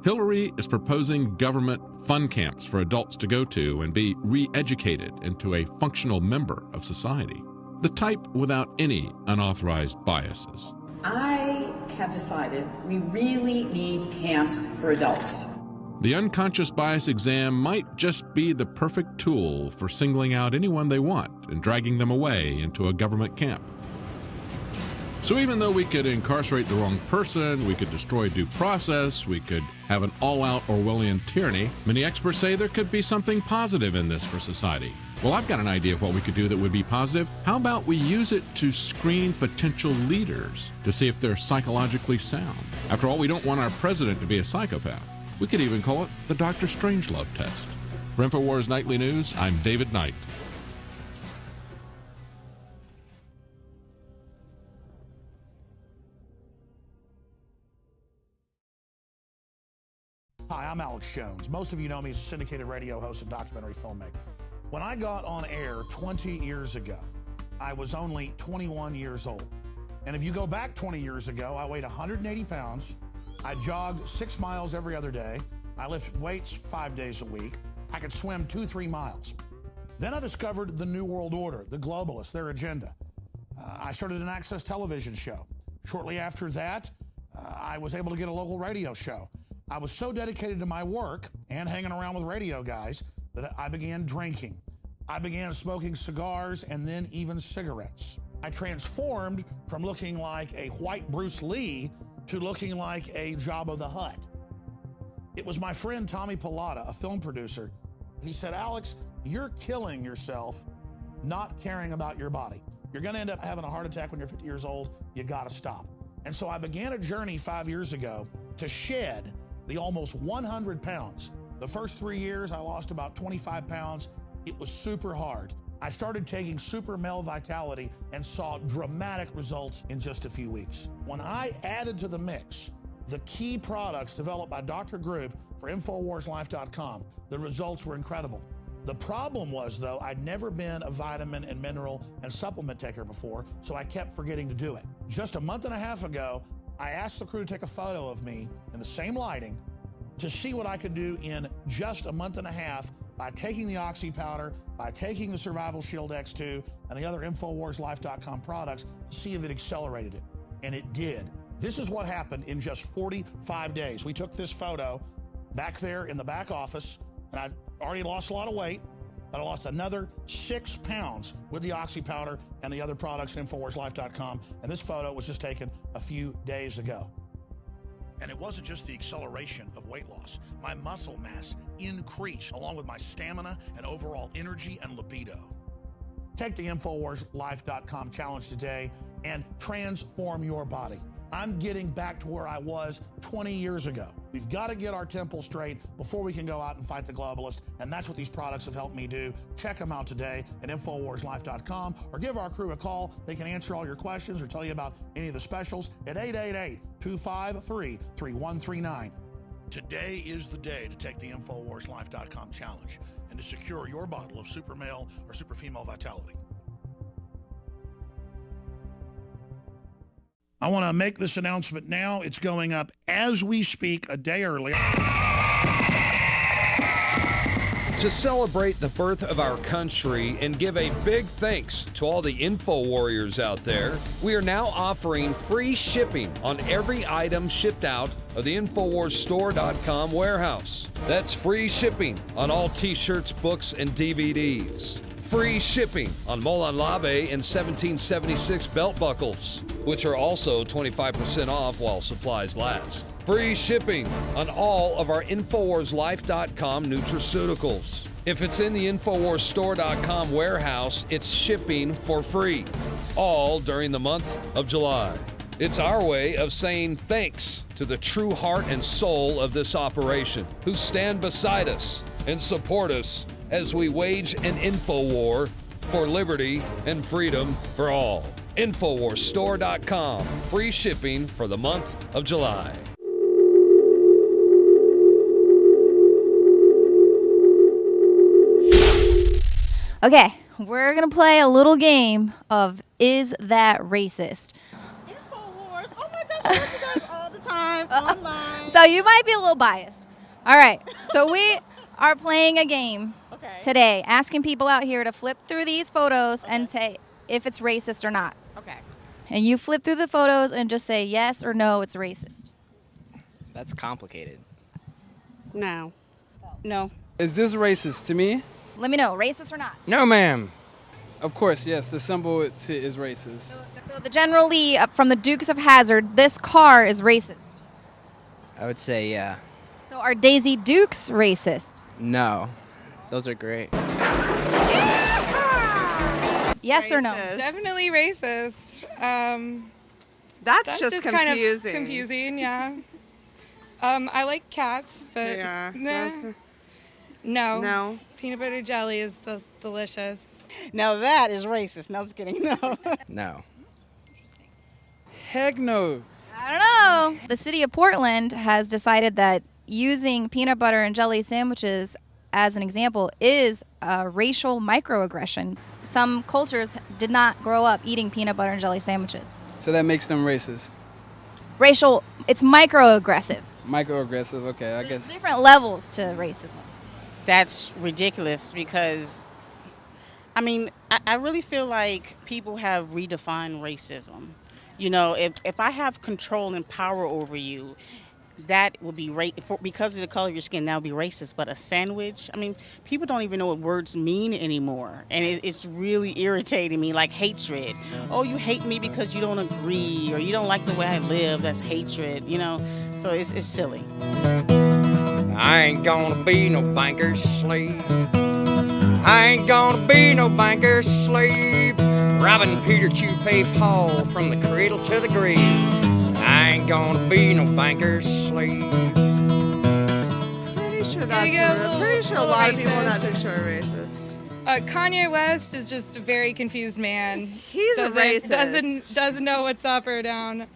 Speaker 25: Hillary is proposing government fun camps for adults to go to and be re-educated into a functional member of society, the type without any unauthorized biases.
Speaker 5: I have decided we really need camps for adults.
Speaker 25: The unconscious bias exam might just be the perfect tool for singling out anyone they want and dragging them away into a government camp. So even though we could incarcerate the wrong person, we could destroy due process, we could have an all-out Orwellian tyranny, many experts say there could be something positive in this for society. Well, I've got an idea of what we could do that would be positive. How about we use it to screen potential leaders to see if they're psychologically sound? After all, we don't want our president to be a psychopath. We could even call it the Dr. Strangelove test. For Infowars Nightly News, I'm David Knight.
Speaker 2: Hi, I'm Alex Jones. Most of you know me as a syndicated radio host and documentary filmmaker. When I got on air 20 years ago, I was only 21 years old. And if you go back 20 years ago, I weighed 180 pounds. I jogged 6 miles every other day. I lifted weights 5 days a week. I could swim 2-3 miles. Then I discovered the New World Order, the globalists, their agenda. I started an access television show. Shortly after that, I was able to get a local radio show. I was so dedicated to my work and hanging around with radio guys that I began drinking. I began smoking cigars and then even cigarettes. I transformed from looking like a white Bruce Lee to looking like a Jabba the Hutt. It was my friend Tommy Pilata, a film producer. He said, Alex, you're killing yourself not caring about your body. You're gonna end up having a heart attack when you're 50 years old. You gotta stop. And so I began a journey 5 years ago to shed the almost 100 pounds. The first 3 years, I lost about 25 pounds. It was super hard. I started taking Super Male Vitality and saw dramatic results in just a few weeks. When I added to the mix the key products developed by Dr. Group for InfoWarsLife.com, the results were incredible. The problem was, though, I'd never been a vitamin and mineral and supplement taker before, so I kept forgetting to do it. Just a month and a half ago, I asked the crew to take a photo of me in the same lighting to see what I could do in just a month and a half by taking the Oxy powder, by taking the Survival Shield X2 and the other InfoWarsLife.com products to see if it accelerated it. And it did. This is what happened in just 45 days. We took this photo back there in the back office, and I already lost a lot of weight, but I lost another 6 pounds with the Oxy powder and the other products at InfoWarsLife.com. And this photo was just taken a few days ago. And it wasn't just the acceleration of weight loss. My muscle mass increased, along with my stamina and overall energy and libido. Take the InfoWarsLife.com challenge today and transform your body. I'm getting back to where I was 20 years ago. We've got to get our temple straight before we can go out and fight the globalists, and that's what these products have helped me do. Check them out today at InfoWarsLife.com or give our crew a call. They can answer all your questions or tell you about any of the specials at 888-253-3139. Today is the day to take the InfoWarsLife.com challenge and to secure your bottle of Super Male or Super Female Vitality. I want to make this announcement now. It's going up as we speak, a day early.
Speaker 3: To celebrate the birth of our country and give a big thanks to all the info warriors out there, we are now offering free shipping on every item shipped out of the InfoWarsStore.com warehouse. That's free shipping on all t-shirts, books, and DVDs. Free shipping on Molon Labe and 1776 belt buckles, which are also 25% off while supplies last. Free shipping on all of our InfoWarsLife.com nutraceuticals. If it's in the InfoWarsStore.com warehouse, it's shipping for free, all during the month of July. It's our way of saying thanks to the true heart and soul of this operation, who stand beside us and support us as we wage an info war for liberty and freedom for all. InfoWarsStore.com. Free shipping for the month of July.
Speaker 1: Okay, we're going to play a little game of Is That Racist?
Speaker 6: Infowars. Oh my gosh, I watch you guys all the time online.
Speaker 1: So you might be a little biased. All right, so we are playing a game today, asking people out here to flip through these photos and say if it's racist or not.
Speaker 6: Okay.
Speaker 1: And you flip through the photos and just say yes or no, it's racist.
Speaker 7: That's complicated.
Speaker 6: No. No.
Speaker 8: Is this racist to me?
Speaker 1: Let me know, racist or not?
Speaker 8: No, ma'am. Of course, yes. The symbol is racist.
Speaker 1: So the General Lee from the Dukes of Hazzard, this car is racist.
Speaker 7: I would say yeah.
Speaker 1: So are Daisy Dukes racist?
Speaker 7: No. Those are great.
Speaker 1: Yes or no?
Speaker 9: Definitely racist.
Speaker 6: That's just
Speaker 9: kind of
Speaker 6: confusing.
Speaker 9: confusing, yeah. I like cats, but
Speaker 6: Yeah,
Speaker 9: nah. No.
Speaker 6: No.
Speaker 9: Peanut butter jelly is delicious.
Speaker 6: Now that is racist. No, just kidding. No.
Speaker 7: No.
Speaker 8: Heck no.
Speaker 1: I don't know. The city of Portland has decided that using peanut butter and jelly sandwiches as an example is a racial microaggression. Some cultures did not grow up eating peanut butter and jelly sandwiches.
Speaker 8: So that makes them racist.
Speaker 1: Racial, it's microaggressive.
Speaker 8: Microaggressive, okay, I guess.
Speaker 1: Different levels to racism.
Speaker 6: That's ridiculous because, I mean, I really feel like people have redefined racism. You know, if I have control and power over you, that would be because of the color of your skin, that would be racist. But a sandwich, I mean, people don't even know what words mean anymore. And it's really irritating me, like hatred. Oh, you hate me because you don't agree or you don't like the way I live. That's hatred, you know? So it's silly.
Speaker 23: I ain't gonna be no banker's slave. I ain't gonna be no banker's slave. Robbing Peter to pay Paul from the cradle to the grave. I ain't gonna be no banker's slave.
Speaker 6: Pretty sure a lot of people in that picture are racist.
Speaker 9: Kanye West is just a very confused man.
Speaker 6: He's a racist.
Speaker 9: Doesn't know what's up or down.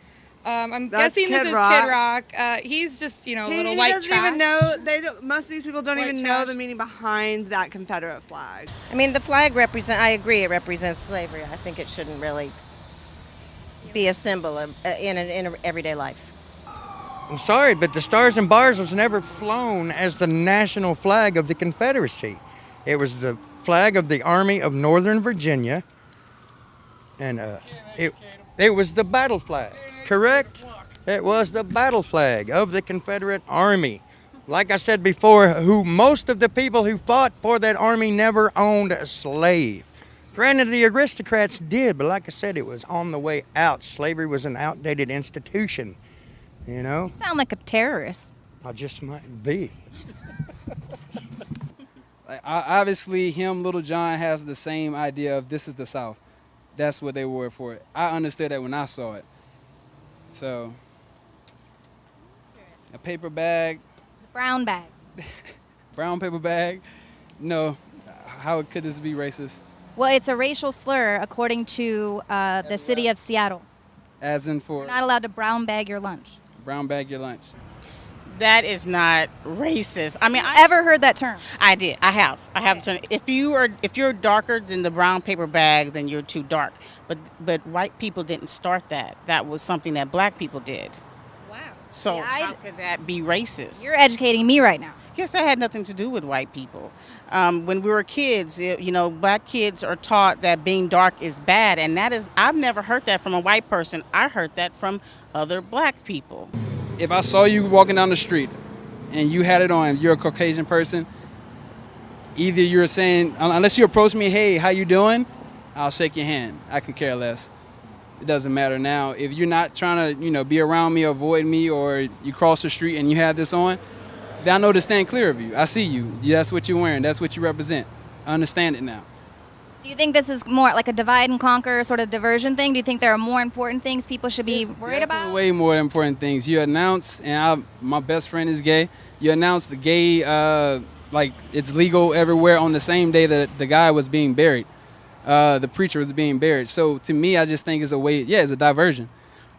Speaker 9: I'm
Speaker 4: That's
Speaker 9: guessing this
Speaker 4: Kid
Speaker 9: is
Speaker 4: Rock.
Speaker 9: Kid Rock. He's just, a little
Speaker 4: He
Speaker 9: white
Speaker 4: doesn't
Speaker 9: trash.
Speaker 4: even know. Most of these people don't
Speaker 9: White
Speaker 4: even know
Speaker 9: trash.
Speaker 4: the meaning behind that Confederate flag.
Speaker 10: I mean, the flag I agree, it represents slavery. I think it shouldn't really be a symbol of, in everyday life.
Speaker 23: I'm sorry, but the Stars and Bars was never flown as the national flag of the Confederacy. It was the flag of the Army of Northern Virginia, and it was the battle flag, correct? It was the battle flag of the Confederate Army. Like I said before, most of the people who fought for that army never owned a slave. Granted, the aristocrats did, but like I said, it was on the way out. Slavery was an outdated institution, you know?
Speaker 1: You sound like a terrorist.
Speaker 23: I just might be.
Speaker 8: Obviously, Little John has the same idea of this is the South. That's what they wore for it. I understood that when I saw it. So, a paper bag.
Speaker 1: Brown bag.
Speaker 8: Brown paper bag. No, how could this be racist?
Speaker 1: Well, it's a racial slur according to the city of Seattle.
Speaker 8: As in for
Speaker 1: You're not allowed to brown bag your lunch.
Speaker 8: brown bag your lunch.
Speaker 6: That is not racist. I mean,
Speaker 1: Ever heard that term?
Speaker 6: I did. I have. If you're darker than the brown paper bag, then you're too dark. But white people didn't start that. That was something that black people did.
Speaker 1: Wow.
Speaker 6: So
Speaker 1: Yeah,
Speaker 6: how could that be racist?
Speaker 1: You're educating me right now.
Speaker 6: Yes, that had nothing to do with white people. When we were kids, black kids are taught that being dark is bad, and I've never heard that from a white person. I heard that from other black people.
Speaker 8: If I saw you walking down the street and you had it on, you're a Caucasian person, either you're saying, unless you approach me, hey, how you doing? I'll shake your hand. I can care less. It doesn't matter now. If you're not trying to, be around me, avoid me, or you cross the street and you have this on, then I know to stand clear of you. I see you. That's what you're wearing. That's what you represent. I understand it now.
Speaker 1: Do you think this is more like a divide and conquer sort of diversion thing? Do you think there are more important things people should be worried about?
Speaker 8: Way more important things. You announce, and my best friend is gay. You announce the gay, like it's legal everywhere on the same day that the guy was being buried. The preacher was being buried. So to me, I just think it's a way, it's a diversion.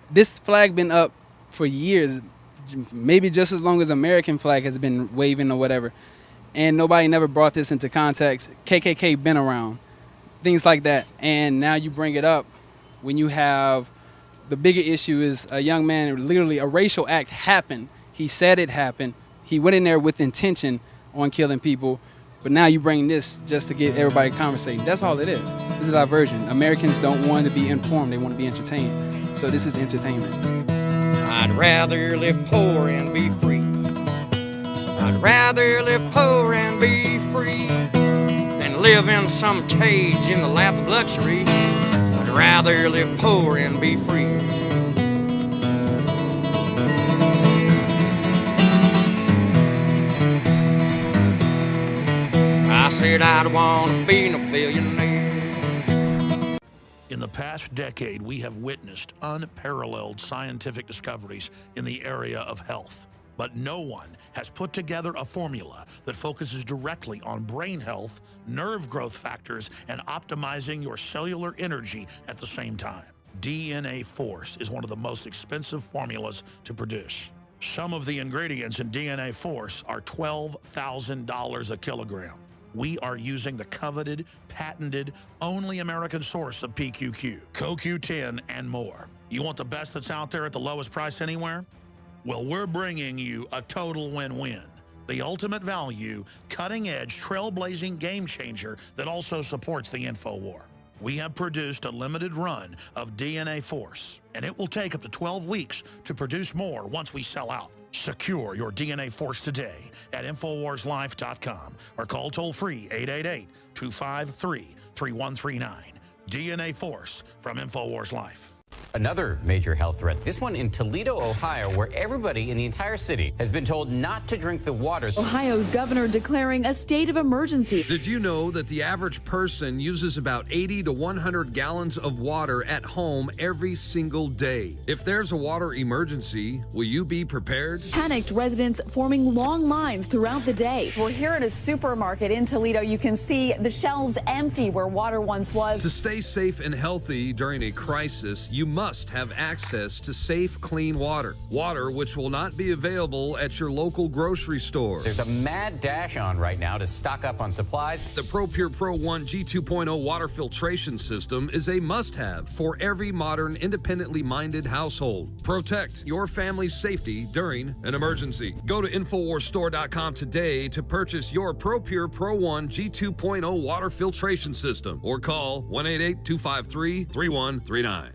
Speaker 8: This flag been up for years, maybe just as long as the American flag has been waving or whatever. And nobody never brought this into context. KKK been around, things like that. And now you bring it up when you have, the bigger issue is a young man, literally a racial act happened. He said it happened. He went in there with intention on killing people. But now you bring this just to get everybody conversating. That's all it is. This is a diversion. Americans don't want to be informed. They want to be entertained. So this is entertainment.
Speaker 23: I'd rather live poor and be free. I'd rather live poor and be free than live in some cage in the lap of luxury. I'd rather live poor and be free. I said I'd want to be no billionaire.
Speaker 2: In the past decade, we have witnessed unparalleled scientific discoveries in the area of health. But no one has put together a formula that focuses directly on brain health, nerve growth factors, and optimizing your cellular energy at the same time. DNA Force is one of the most expensive formulas to produce. Some of the ingredients in DNA Force are $12,000 a kilogram. We are using the coveted, patented, only American source of PQQ, CoQ10, and more. You want the best that's out there at the lowest price anywhere? Well, we're bringing you a total win-win. The ultimate value, cutting-edge, trailblazing game changer that also supports the InfoWar. We have produced a limited run of DNA Force, and it will take up to 12 weeks to produce more once we sell out. Secure your DNA Force today at InfoWarsLife.com or call toll-free 888-253-3139. DNA Force from InfoWars Life.
Speaker 18: Another major health threat, this one in Toledo, Ohio, where everybody in the entire city has been told not to drink the water.
Speaker 19: Ohio's governor declaring a state of emergency.
Speaker 3: Did you know that the average person uses about 80 to 100 gallons of water at home every single day? If there's a water emergency, will you be prepared?
Speaker 19: Panicked residents forming long lines throughout the day.
Speaker 20: We're here at a supermarket in Toledo. You can see the shelves empty where water once was.
Speaker 3: To stay safe and healthy during a crisis, you must must have access to safe, clean water. Water which will not be available at your local grocery store.
Speaker 18: There's a mad dash on right now to stock up on supplies.
Speaker 3: The ProPure Pro 1 G2.0 water filtration system is a must-have for every modern, independently minded household. Protect your family's safety during an emergency. Go to InfoWarsStore.com today to purchase your ProPure Pro 1 G2.0 water filtration system or call 1-888-253-3139.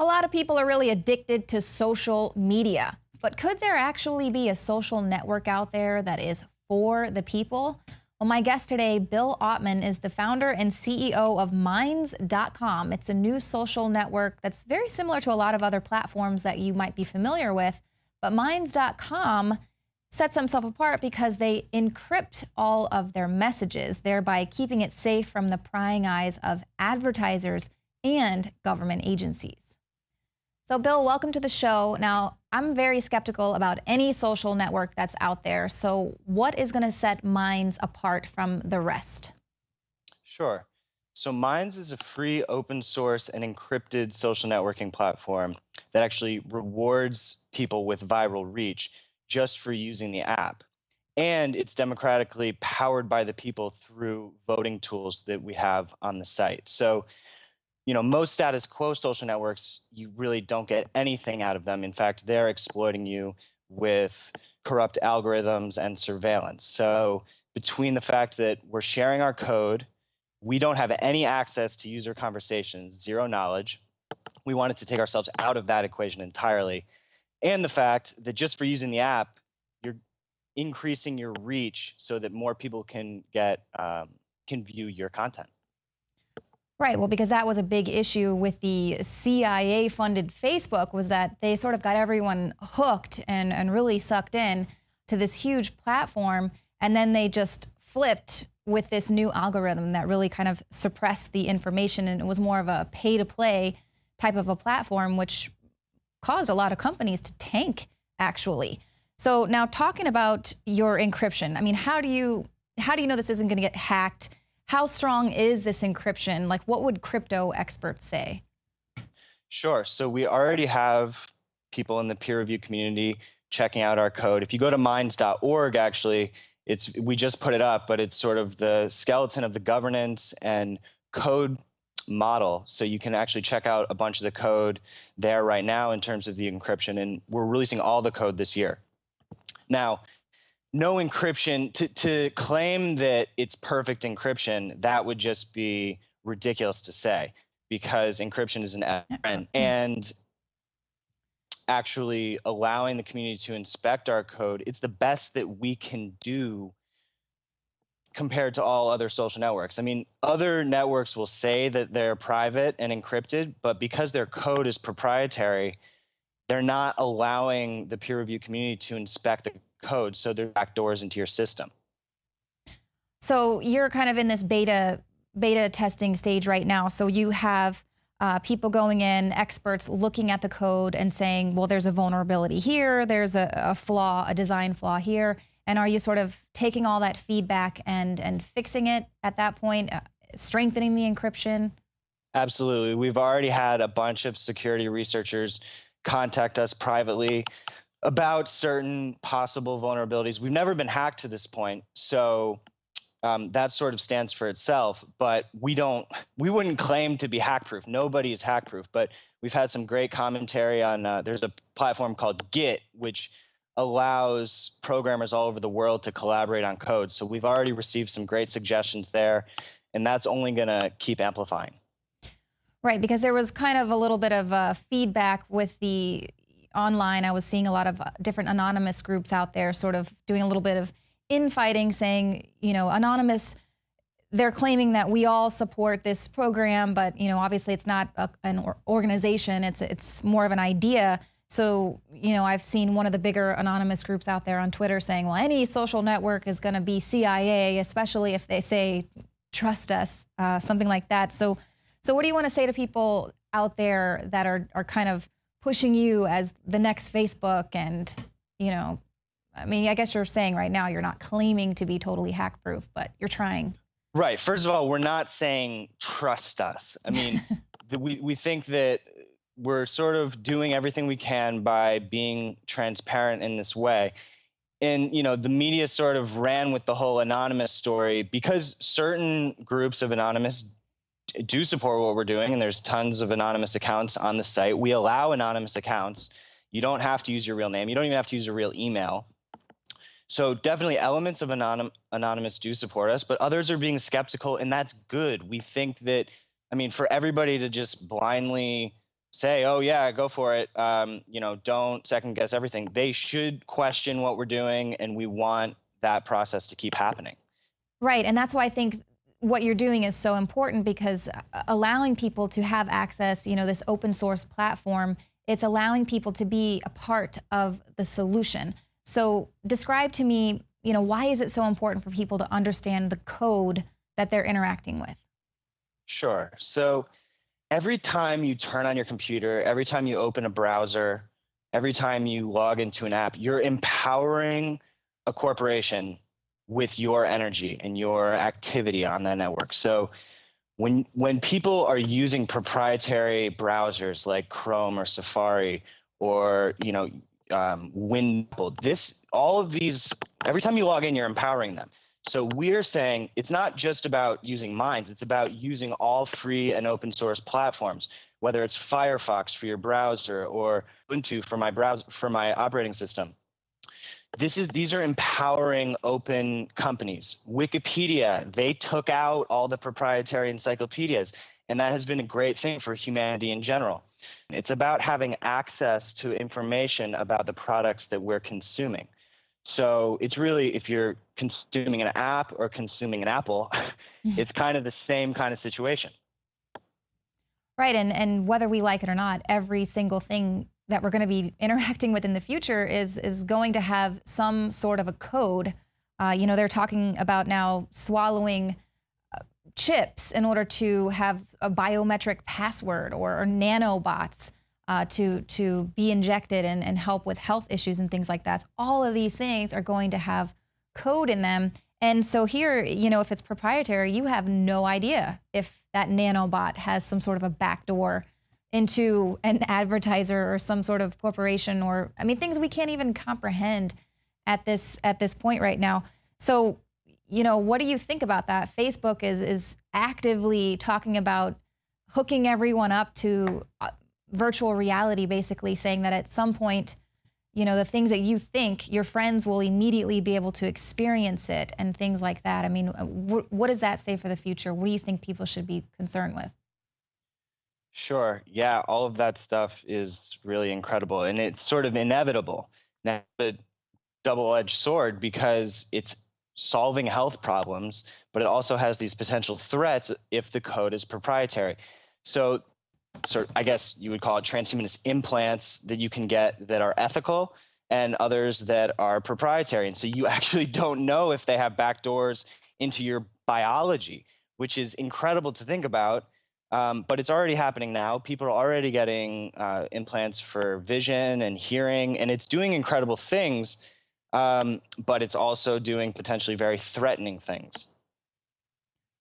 Speaker 1: A lot of people are really addicted to social media, but could there actually be a social network out there that is for the people? Well, my guest today, Bill Ottman, is the founder and CEO of Minds.com. It's a new social network that's very similar to a lot of other platforms that you might be familiar with, but Minds.com sets themselves apart because they encrypt all of their messages, thereby keeping it safe from the prying eyes of advertisers and government agencies. So Bill, welcome to the show. Now, I'm very skeptical about any social network that's out there. So what is going to set Minds apart from the rest?
Speaker 11: Sure. So Minds is a free, open source, and encrypted social networking platform that actually rewards people with viral reach just for using the app. And it's democratically powered by the people through voting tools that we have on the site. So, you know, most status quo social networks, you really don't get anything out of them. In fact, they're exploiting you with corrupt algorithms and surveillance. So between the fact that we're sharing our code, we don't have any access to user conversations, zero knowledge. We wanted to take ourselves out of that equation entirely. And the fact that just for using the app, you're increasing your reach so that more people can view your content.
Speaker 1: Right, well, because that was a big issue with the CIA-funded Facebook, was that they sort of got everyone hooked and really sucked in to this huge platform, and then they just flipped with this new algorithm that really kind of suppressed the information, and it was more of a pay-to-play type of a platform, which caused a lot of companies to tank, actually. So now talking about your encryption, I mean, how do you know this isn't going to get hacked? How strong is this encryption? Like, what would crypto experts say?
Speaker 11: Sure. So we already have people in the peer review community checking out our code. If you go to minds.org, actually, we just put it up, but it's sort of the skeleton of the governance and code model. So you can actually check out a bunch of the code there right now in terms of the encryption, and we're releasing all the code this year. Now, no encryption, to claim that it's perfect encryption, that would just be ridiculous to say, because encryption is an error, and actually allowing the community to inspect our code, it's the best that we can do compared to all other social networks. I mean, other networks will say that they're private and encrypted, but because their code is proprietary, they're not allowing the peer review community to inspect the code, so they're backdoors into your system.
Speaker 1: So you're kind of in this beta testing stage right now. So you have people going in, experts looking at the code and saying, well, there's a vulnerability here, there's a flaw, a design flaw here. And are you sort of taking all that feedback and fixing it at that point, strengthening the encryption?
Speaker 11: Absolutely. We've already had a bunch of security researchers contact us privately about certain possible vulnerabilities. We've never been hacked to this point, so that sort of stands for itself, but we wouldn't claim to be hack-proof. Nobody is hack-proof, but we've had some great commentary on, there's a platform called Git, which allows programmers all over the world to collaborate on code. So we've already received some great suggestions there, and that's only gonna keep amplifying.
Speaker 1: Right, because there was kind of a little bit of feedback with the online. I was seeing a lot of different anonymous groups out there sort of doing a little bit of infighting, saying, you know, anonymous, they're claiming that we all support this program, but, you know, obviously it's not an organization, it's more of an idea. So, you know, I've seen one of the bigger anonymous groups out there on Twitter saying, well, any social network is going to be CIA, especially if they say, trust us, something like that. So what do you want to say to people out there that are kind of pushing you as the next Facebook? And, you know, I mean, I guess you're saying right now you're not claiming to be totally hack-proof, but you're trying.
Speaker 11: Right. First of all, we're not saying trust us. I mean, we think that we're sort of doing everything we can by being transparent in this way. And, you know, the media sort of ran with the whole anonymous story because certain groups of anonymous do support what we're doing, and there's tons of anonymous accounts on the site. We allow anonymous accounts. You don't have to use your real name. You don't even have to use a real email. So definitely elements of anonymous do support us, but others are being skeptical, and that's good. We think that, I mean, for everybody to just blindly say, oh yeah, go for it, you know, don't second guess everything. They should question what we're doing, and we want that process to keep happening.
Speaker 1: Right, and that's why I think what you're doing is so important, because allowing people to have access, you know, this open source platform, it's allowing people to be a part of the solution. So describe to me, you know, why is it so important for people to understand the code that they're interacting with?
Speaker 11: Sure. So every time you turn on your computer, every time you open a browser, every time you log into an app, you're empowering a corporation with your energy and your activity on that network. So when people are using proprietary browsers like Chrome or Safari or, you know, all of these, every time you log in, you're empowering them. So we're saying it's not just about using Minds, it's about using all free and open source platforms, whether it's Firefox for your browser or Ubuntu for my operating system. These are empowering open companies. Wikipedia, they took out all the proprietary encyclopedias, and that has been a great thing for humanity in general. It's about having access to information about the products that we're consuming. So it's really, if you're consuming an app or consuming an apple, it's kind of the same kind of situation.
Speaker 1: Right, and whether we like it or not, every single thing that we're going to be interacting with in the future is going to have some sort of a code. You know, they're talking about now swallowing chips in order to have a biometric password or nanobots to be injected and help with health issues and things like that. So all of these things are going to have code in them. And so here, you know, if it's proprietary, you have no idea if that nanobot has some sort of a backdoor into an advertiser or some sort of corporation, or, I mean, things we can't even comprehend at this point right now. So, you know, what do you think about that? Facebook is actively talking about hooking everyone up to virtual reality, basically saying that at some point, you know, the things that you think, your friends will immediately be able to experience it and things like that. I mean, what does that say for the future? What do you think people should be concerned with?
Speaker 11: Sure. Yeah, all of that stuff is really incredible, and it's sort of inevitable. Now, a double-edged sword, because it's solving health problems, but it also has these potential threats if the code is proprietary. So I guess you would call it transhumanist implants that you can get that are ethical, and others that are proprietary. And so you actually don't know if they have backdoors into your biology, which is incredible to think about. But it's already happening now. People are already getting implants for vision and hearing, and it's doing incredible things, but it's also doing potentially very threatening things.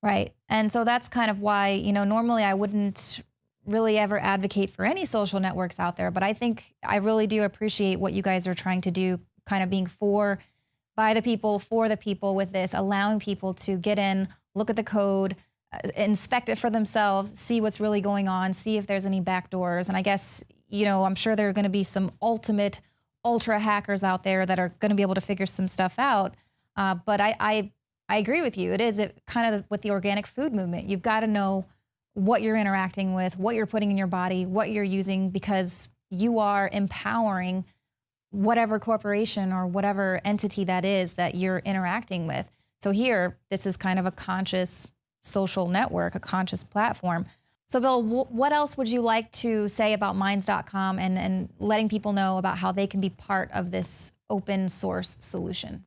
Speaker 1: Right. And so that's kind of why, you know, normally I wouldn't really ever advocate for any social networks out there, but I think I really do appreciate what you guys are trying to do, kind of being by the people, for the people with this, allowing people to get in, look at the code, inspect it for themselves, see what's really going on, see if there's any backdoors. And I guess, you know, I'm sure there are going to be some ultra hackers out there that are going to be able to figure some stuff out. But I agree with you. It is kind of with the organic food movement. You've got to know what you're interacting with, what you're putting in your body, what you're using, because you are empowering whatever corporation or whatever entity that is that you're interacting with. So here, this is kind of a conscious social network, a conscious platform. So Bill, what else would you like to say about Minds.com and letting people know about how they can be part of this open source solution?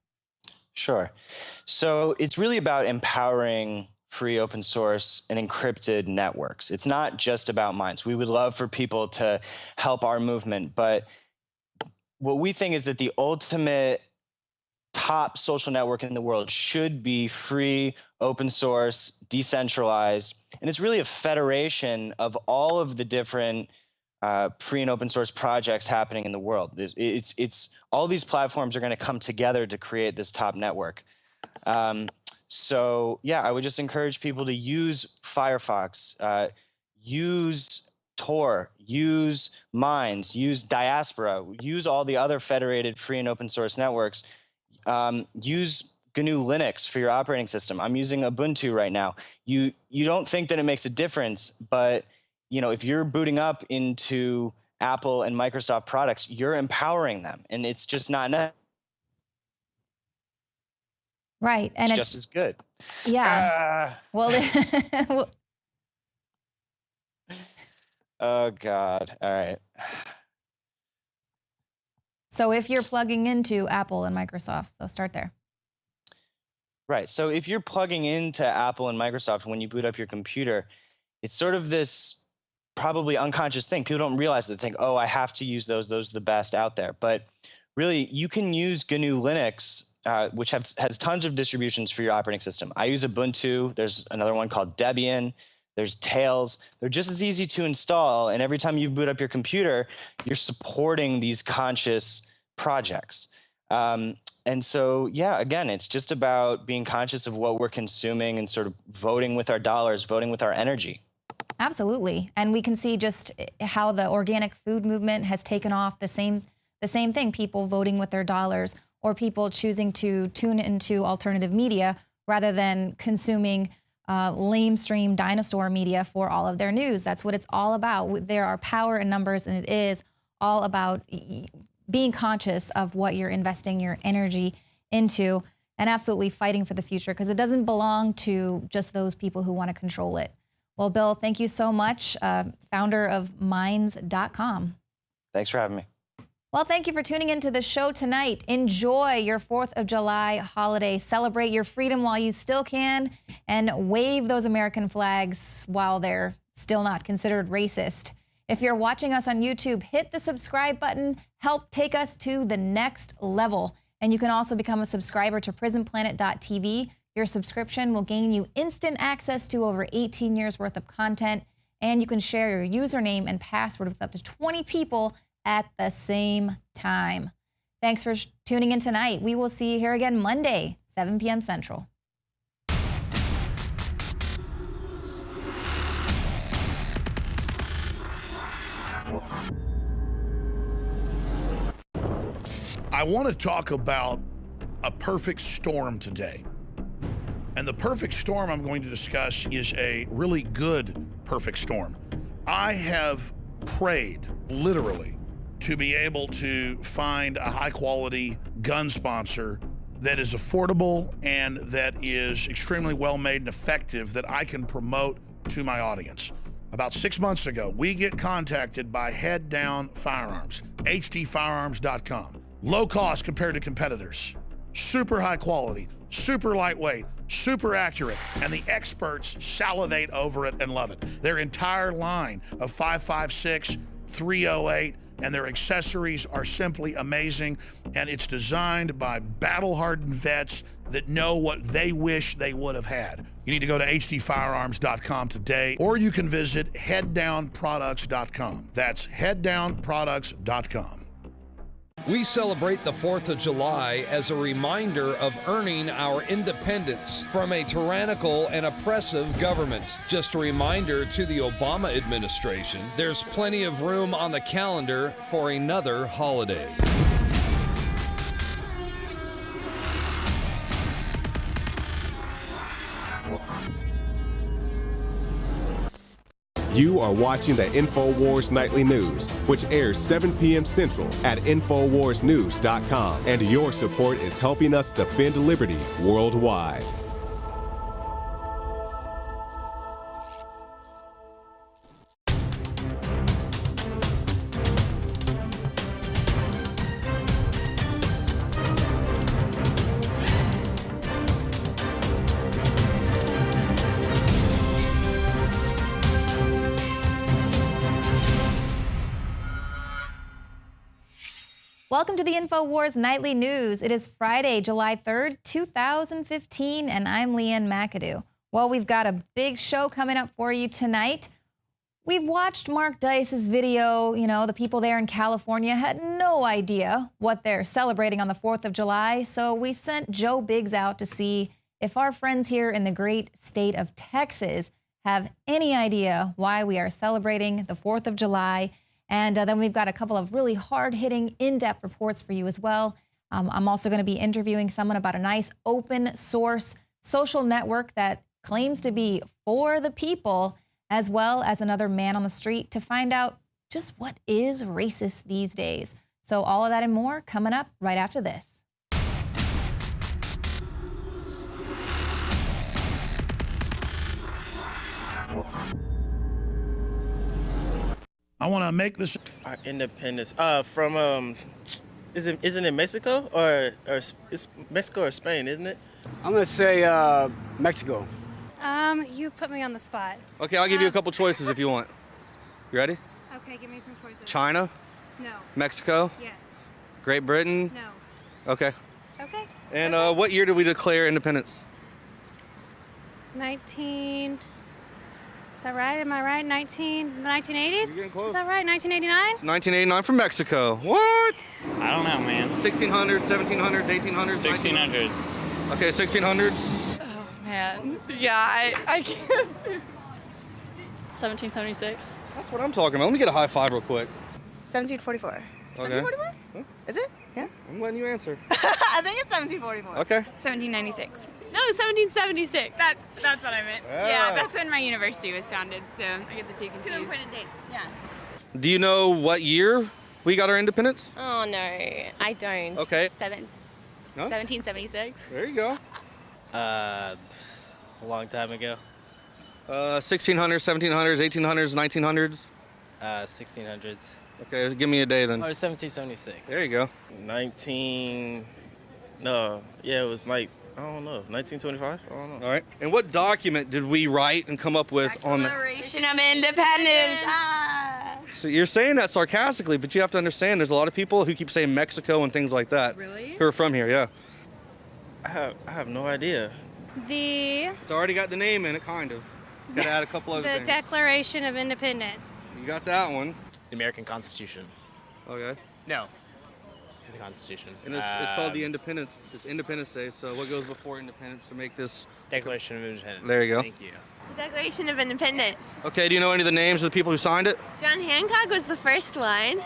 Speaker 11: Sure. So it's really about empowering free open source and encrypted networks. It's not just about Minds. We would love for people to help our movement, but what we think is that the ultimate top social network in the world should be free, open source, decentralized, and it's really a federation of all of the different free and open source projects happening in the world. It's all these platforms are going to come together to create this top network. So yeah, I would just encourage people to use Firefox, use Tor, use Minds, use Diaspora, use all the other federated free and open source networks. Use GNU Linux for your operating system. I'm using Ubuntu right now. You don't think that it makes a difference, but if you're booting up into Apple and Microsoft products, you're empowering them, and it's just not enough.
Speaker 1: Right, and
Speaker 11: it's just as good.
Speaker 1: Yeah. Well.
Speaker 11: Oh God! All right.
Speaker 1: So if you're plugging into Apple and Microsoft, so start there.
Speaker 11: Right. So if you're plugging into Apple and Microsoft when you boot up your computer, it's sort of this probably unconscious thing. People don't realize that. They think, oh, I have to use those. Those are the best out there. But really, you can use GNU Linux, which has tons of distributions for your operating system. I use Ubuntu. There's another one called Debian. There's Tails. They're just as easy to install. And every time you boot up your computer, you're supporting these conscious projects. And so, yeah, again, it's just about being conscious of what we're consuming and sort of voting with our dollars, voting with our energy.
Speaker 1: Absolutely. And we can see just how the organic food movement has taken off. The same thing, people voting with their dollars, or people choosing to tune into alternative media rather than consuming lamestream dinosaur media for all of their news. That's what it's all about. There are power in numbers, and it is all about being conscious of what you're investing your energy into, and absolutely fighting for the future, because it doesn't belong to just those people who want to control it. Well, Bill, thank you so much, founder of Minds.com.
Speaker 11: Thanks for having me.
Speaker 1: Well, thank you for tuning into the show tonight. Enjoy your 4th of July holiday. Celebrate your freedom while you still can, and wave those American flags while they're still not considered racist. If you're watching us on YouTube, hit the subscribe button. Help take us to the next level. And you can also become a subscriber to prisonplanet.tv. Your subscription will gain you instant access to over 18 years worth of content, and you can share your username and password with up to 20 people at the same time. Thanks for tuning in tonight. We will see you here again Monday, 7 p.m. Central.
Speaker 2: I want to talk about a perfect storm today. And the perfect storm I'm going to discuss is a really good perfect storm. I have prayed, literally, to be able to find a high-quality gun sponsor that is affordable and that is extremely well-made and effective that I can promote to my audience. About 6 months ago, we get contacted by Head Down Firearms, hdfirearms.com. Low cost compared to competitors, super high quality, super lightweight, super accurate, and the experts salivate over it and love it. Their entire line of 5.56, 308, and their accessories are simply amazing, and it's designed by battle-hardened vets that know what they wish they would have had. You need to go to hdfirearms.com today, or you can visit headdownproducts.com. That's headdownproducts.com.
Speaker 3: We celebrate the 4th of July as a reminder of earning our independence from a tyrannical and oppressive government. Just a reminder to the Obama administration, there's plenty of room on the calendar for another holiday.
Speaker 12: You are watching the Infowars Nightly News, which airs 7 p.m. Central at InfoWarsNews.com. And your support is helping us defend liberty worldwide.
Speaker 1: Welcome to the Infowars Nightly News. It is Friday, July 3rd, 2015, and I'm Leanne McAdoo. Well, we've got a big show coming up for you tonight. We've watched Mark Dice's video. You know, the people there in California had no idea what they're celebrating on the 4th of July, so we sent Joe Biggs out to see if our friends here in the great state of Texas have any idea why we are celebrating the 4th of July. And then we've got a couple of really hard-hitting, in-depth reports for you as well. I'm also going to be interviewing someone about a nice open-source social network that claims to be for the people, as well as another man on the street to find out just what is racist these days. So all of that and more coming up right after this.
Speaker 2: I want to make this
Speaker 13: our independence from isn't it Mexico or it's Mexico or Spain, isn't it?
Speaker 14: I'm gonna say Mexico.
Speaker 15: You put me on the spot.
Speaker 16: Okay, I'll give you a couple choices if you want. You ready?
Speaker 15: Okay, give me some choices.
Speaker 16: China?
Speaker 15: No.
Speaker 16: Mexico?
Speaker 15: Yes.
Speaker 16: Great Britain?
Speaker 15: No.
Speaker 16: Okay.
Speaker 15: Okay.
Speaker 16: And what year did we declare independence?
Speaker 15: Is that right? Am I right? The 1980s?
Speaker 16: You're getting close.
Speaker 15: Is that right? 1989?
Speaker 16: It's 1989 from Mexico. What?
Speaker 17: I don't know, man.
Speaker 16: 1600s, 1700s, 1800s?
Speaker 17: 1600s.
Speaker 16: Okay, 1600s.
Speaker 26: Oh, man. Yeah, I can't do 1776.
Speaker 16: That's what I'm talking about. Let me get a high five real quick.
Speaker 26: 1744.
Speaker 16: Okay.
Speaker 26: 1744?
Speaker 16: Huh?
Speaker 26: Is it? Yeah.
Speaker 16: I'm letting you answer.
Speaker 26: I think it's 1744.
Speaker 16: Okay.
Speaker 26: 1796.
Speaker 27: No, 1776. That's what I meant.
Speaker 16: Yeah.
Speaker 27: Yeah, that's when my university was founded, so I get the two confused.
Speaker 26: Two important dates. Yeah.
Speaker 16: Do you know what year we got our independence?
Speaker 26: Oh, no, I don't.
Speaker 16: Okay. No?
Speaker 26: 1776.
Speaker 16: There you go.
Speaker 17: A long time ago.
Speaker 16: 1600s, 1700s, 1800s, 1900s?
Speaker 17: 1600s.
Speaker 16: Okay, give me a day then.
Speaker 17: Or 1776.
Speaker 16: There you go.
Speaker 13: It was like, I don't know, 1925? I don't know.
Speaker 16: All right. And what document did we write and come up with on the...
Speaker 27: Declaration of Independence.
Speaker 16: So you're saying that sarcastically, but you have to understand there's a lot of people who keep saying Mexico and things like that.
Speaker 27: Really?
Speaker 16: Who are from here, yeah.
Speaker 13: I have no idea.
Speaker 16: It's already got the name in it, kind of. It's got to add a couple other
Speaker 15: The
Speaker 16: things.
Speaker 15: Declaration of Independence.
Speaker 16: You got that one.
Speaker 17: The American Constitution.
Speaker 16: Okay.
Speaker 17: No. The Constitution.
Speaker 16: And it's called the Independence. It's Independence Day, so what goes before Independence to make this...
Speaker 17: Declaration of Independence.
Speaker 16: There you go.
Speaker 17: Thank you.
Speaker 27: The Declaration of Independence.
Speaker 16: Okay, do you know any of the names of the people who signed it?
Speaker 27: John Hancock was the first one.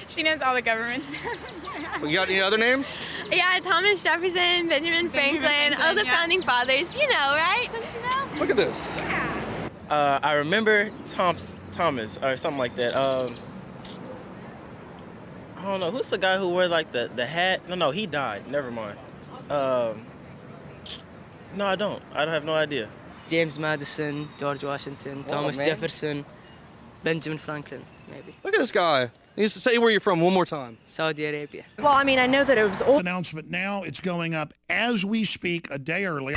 Speaker 27: She knows all the governments.
Speaker 16: You got any other names?
Speaker 27: Yeah, Thomas Jefferson, Benjamin Franklin, all the founding fathers. You know, right? Don't you know?
Speaker 16: Look at this.
Speaker 13: I remember Thomas or something like that. I don't know. Who's the guy who wore like the hat? No, he died. Never mind. No, I don't. I have no idea.
Speaker 28: James Madison, George Washington, Thomas Jefferson, Benjamin Franklin, maybe.
Speaker 16: Look at this guy. He used to say where you're from one more time.
Speaker 28: Saudi Arabia.
Speaker 26: Well, I mean, I know that it was old.
Speaker 2: Announcement now. It's going up as we speak, a day early.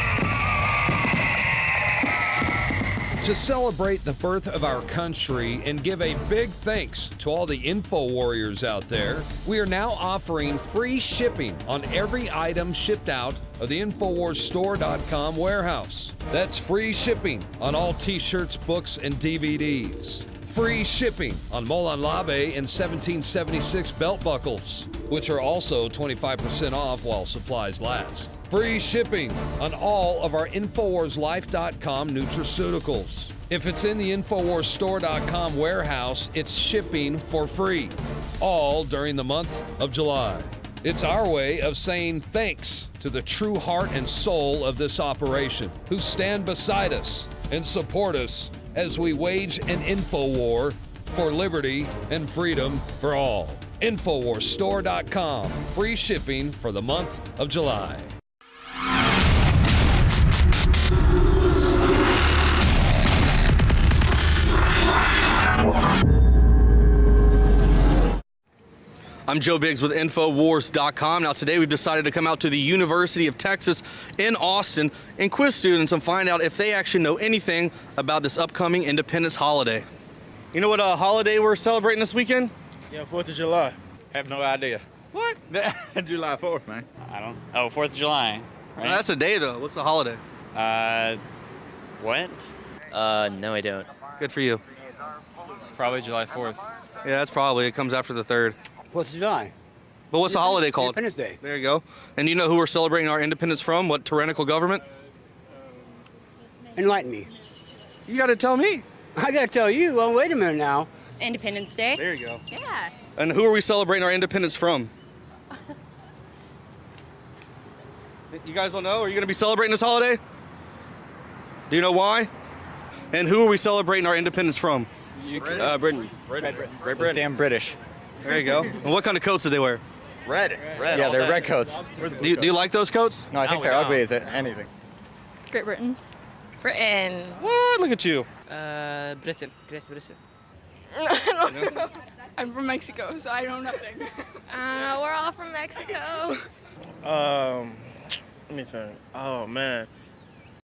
Speaker 3: To celebrate the birth of our country and give a big thanks to all the info warriors out there, we are now offering free shipping on every item shipped out of the InfoWarsStore.com warehouse. That's free shipping on all t-shirts, books, and DVDs. Free shipping on Molon Labe and 1776 belt buckles, which are also 25% off while supplies last. Free shipping on all of our InfoWarsLife.com nutraceuticals. If it's in the InfoWarsStore.com warehouse, it's shipping for free, all during the month of July. It's our way of saying thanks to the true heart and soul of this operation, who stand beside us and support us as we wage an info war for liberty and freedom for all. InfoWarsStore.com, free shipping for the month of July.
Speaker 16: I'm Joe Biggs with Infowars.com. Now today we've decided to come out to the University of Texas in Austin and quiz students and find out if they actually know anything about this upcoming Independence holiday. You know what holiday we're celebrating this weekend?
Speaker 13: Yeah, 4th of July.
Speaker 16: Have no idea. What?
Speaker 4: July 4th, man. I don't. Oh, 4th of July. Right?
Speaker 16: No, that's a day though. What's the holiday?
Speaker 4: What?
Speaker 17: No, I don't.
Speaker 16: Good for you.
Speaker 4: Probably July 4th.
Speaker 16: Yeah, that's probably. It comes after the 3rd.
Speaker 14: 4th of July.
Speaker 16: But what's the holiday called?
Speaker 14: Independence Day.
Speaker 16: There you go. And you know who we're celebrating our independence from? What tyrannical government?
Speaker 14: Enlighten me.
Speaker 16: You got to tell me.
Speaker 14: I got to tell you. Well, wait a minute now.
Speaker 27: Independence Day.
Speaker 16: There you go.
Speaker 27: Yeah.
Speaker 16: And who are we celebrating our independence from? You guys don't know? Are you going to be celebrating this holiday? Do you know why? And who are we celebrating our independence from?
Speaker 4: Britain. Great Britain. Damn British.
Speaker 16: There you go. And what kind of coats did they wear?
Speaker 4: Red. Yeah, they're red coats.
Speaker 16: Do you like those coats?
Speaker 4: No, I think they're ugly as anything.
Speaker 27: Great Britain. Britain.
Speaker 16: What? Look at you.
Speaker 28: Britain. Great Britain.
Speaker 26: I'm from Mexico, so I know nothing.
Speaker 27: We're all from Mexico.
Speaker 13: Let me think. Oh man,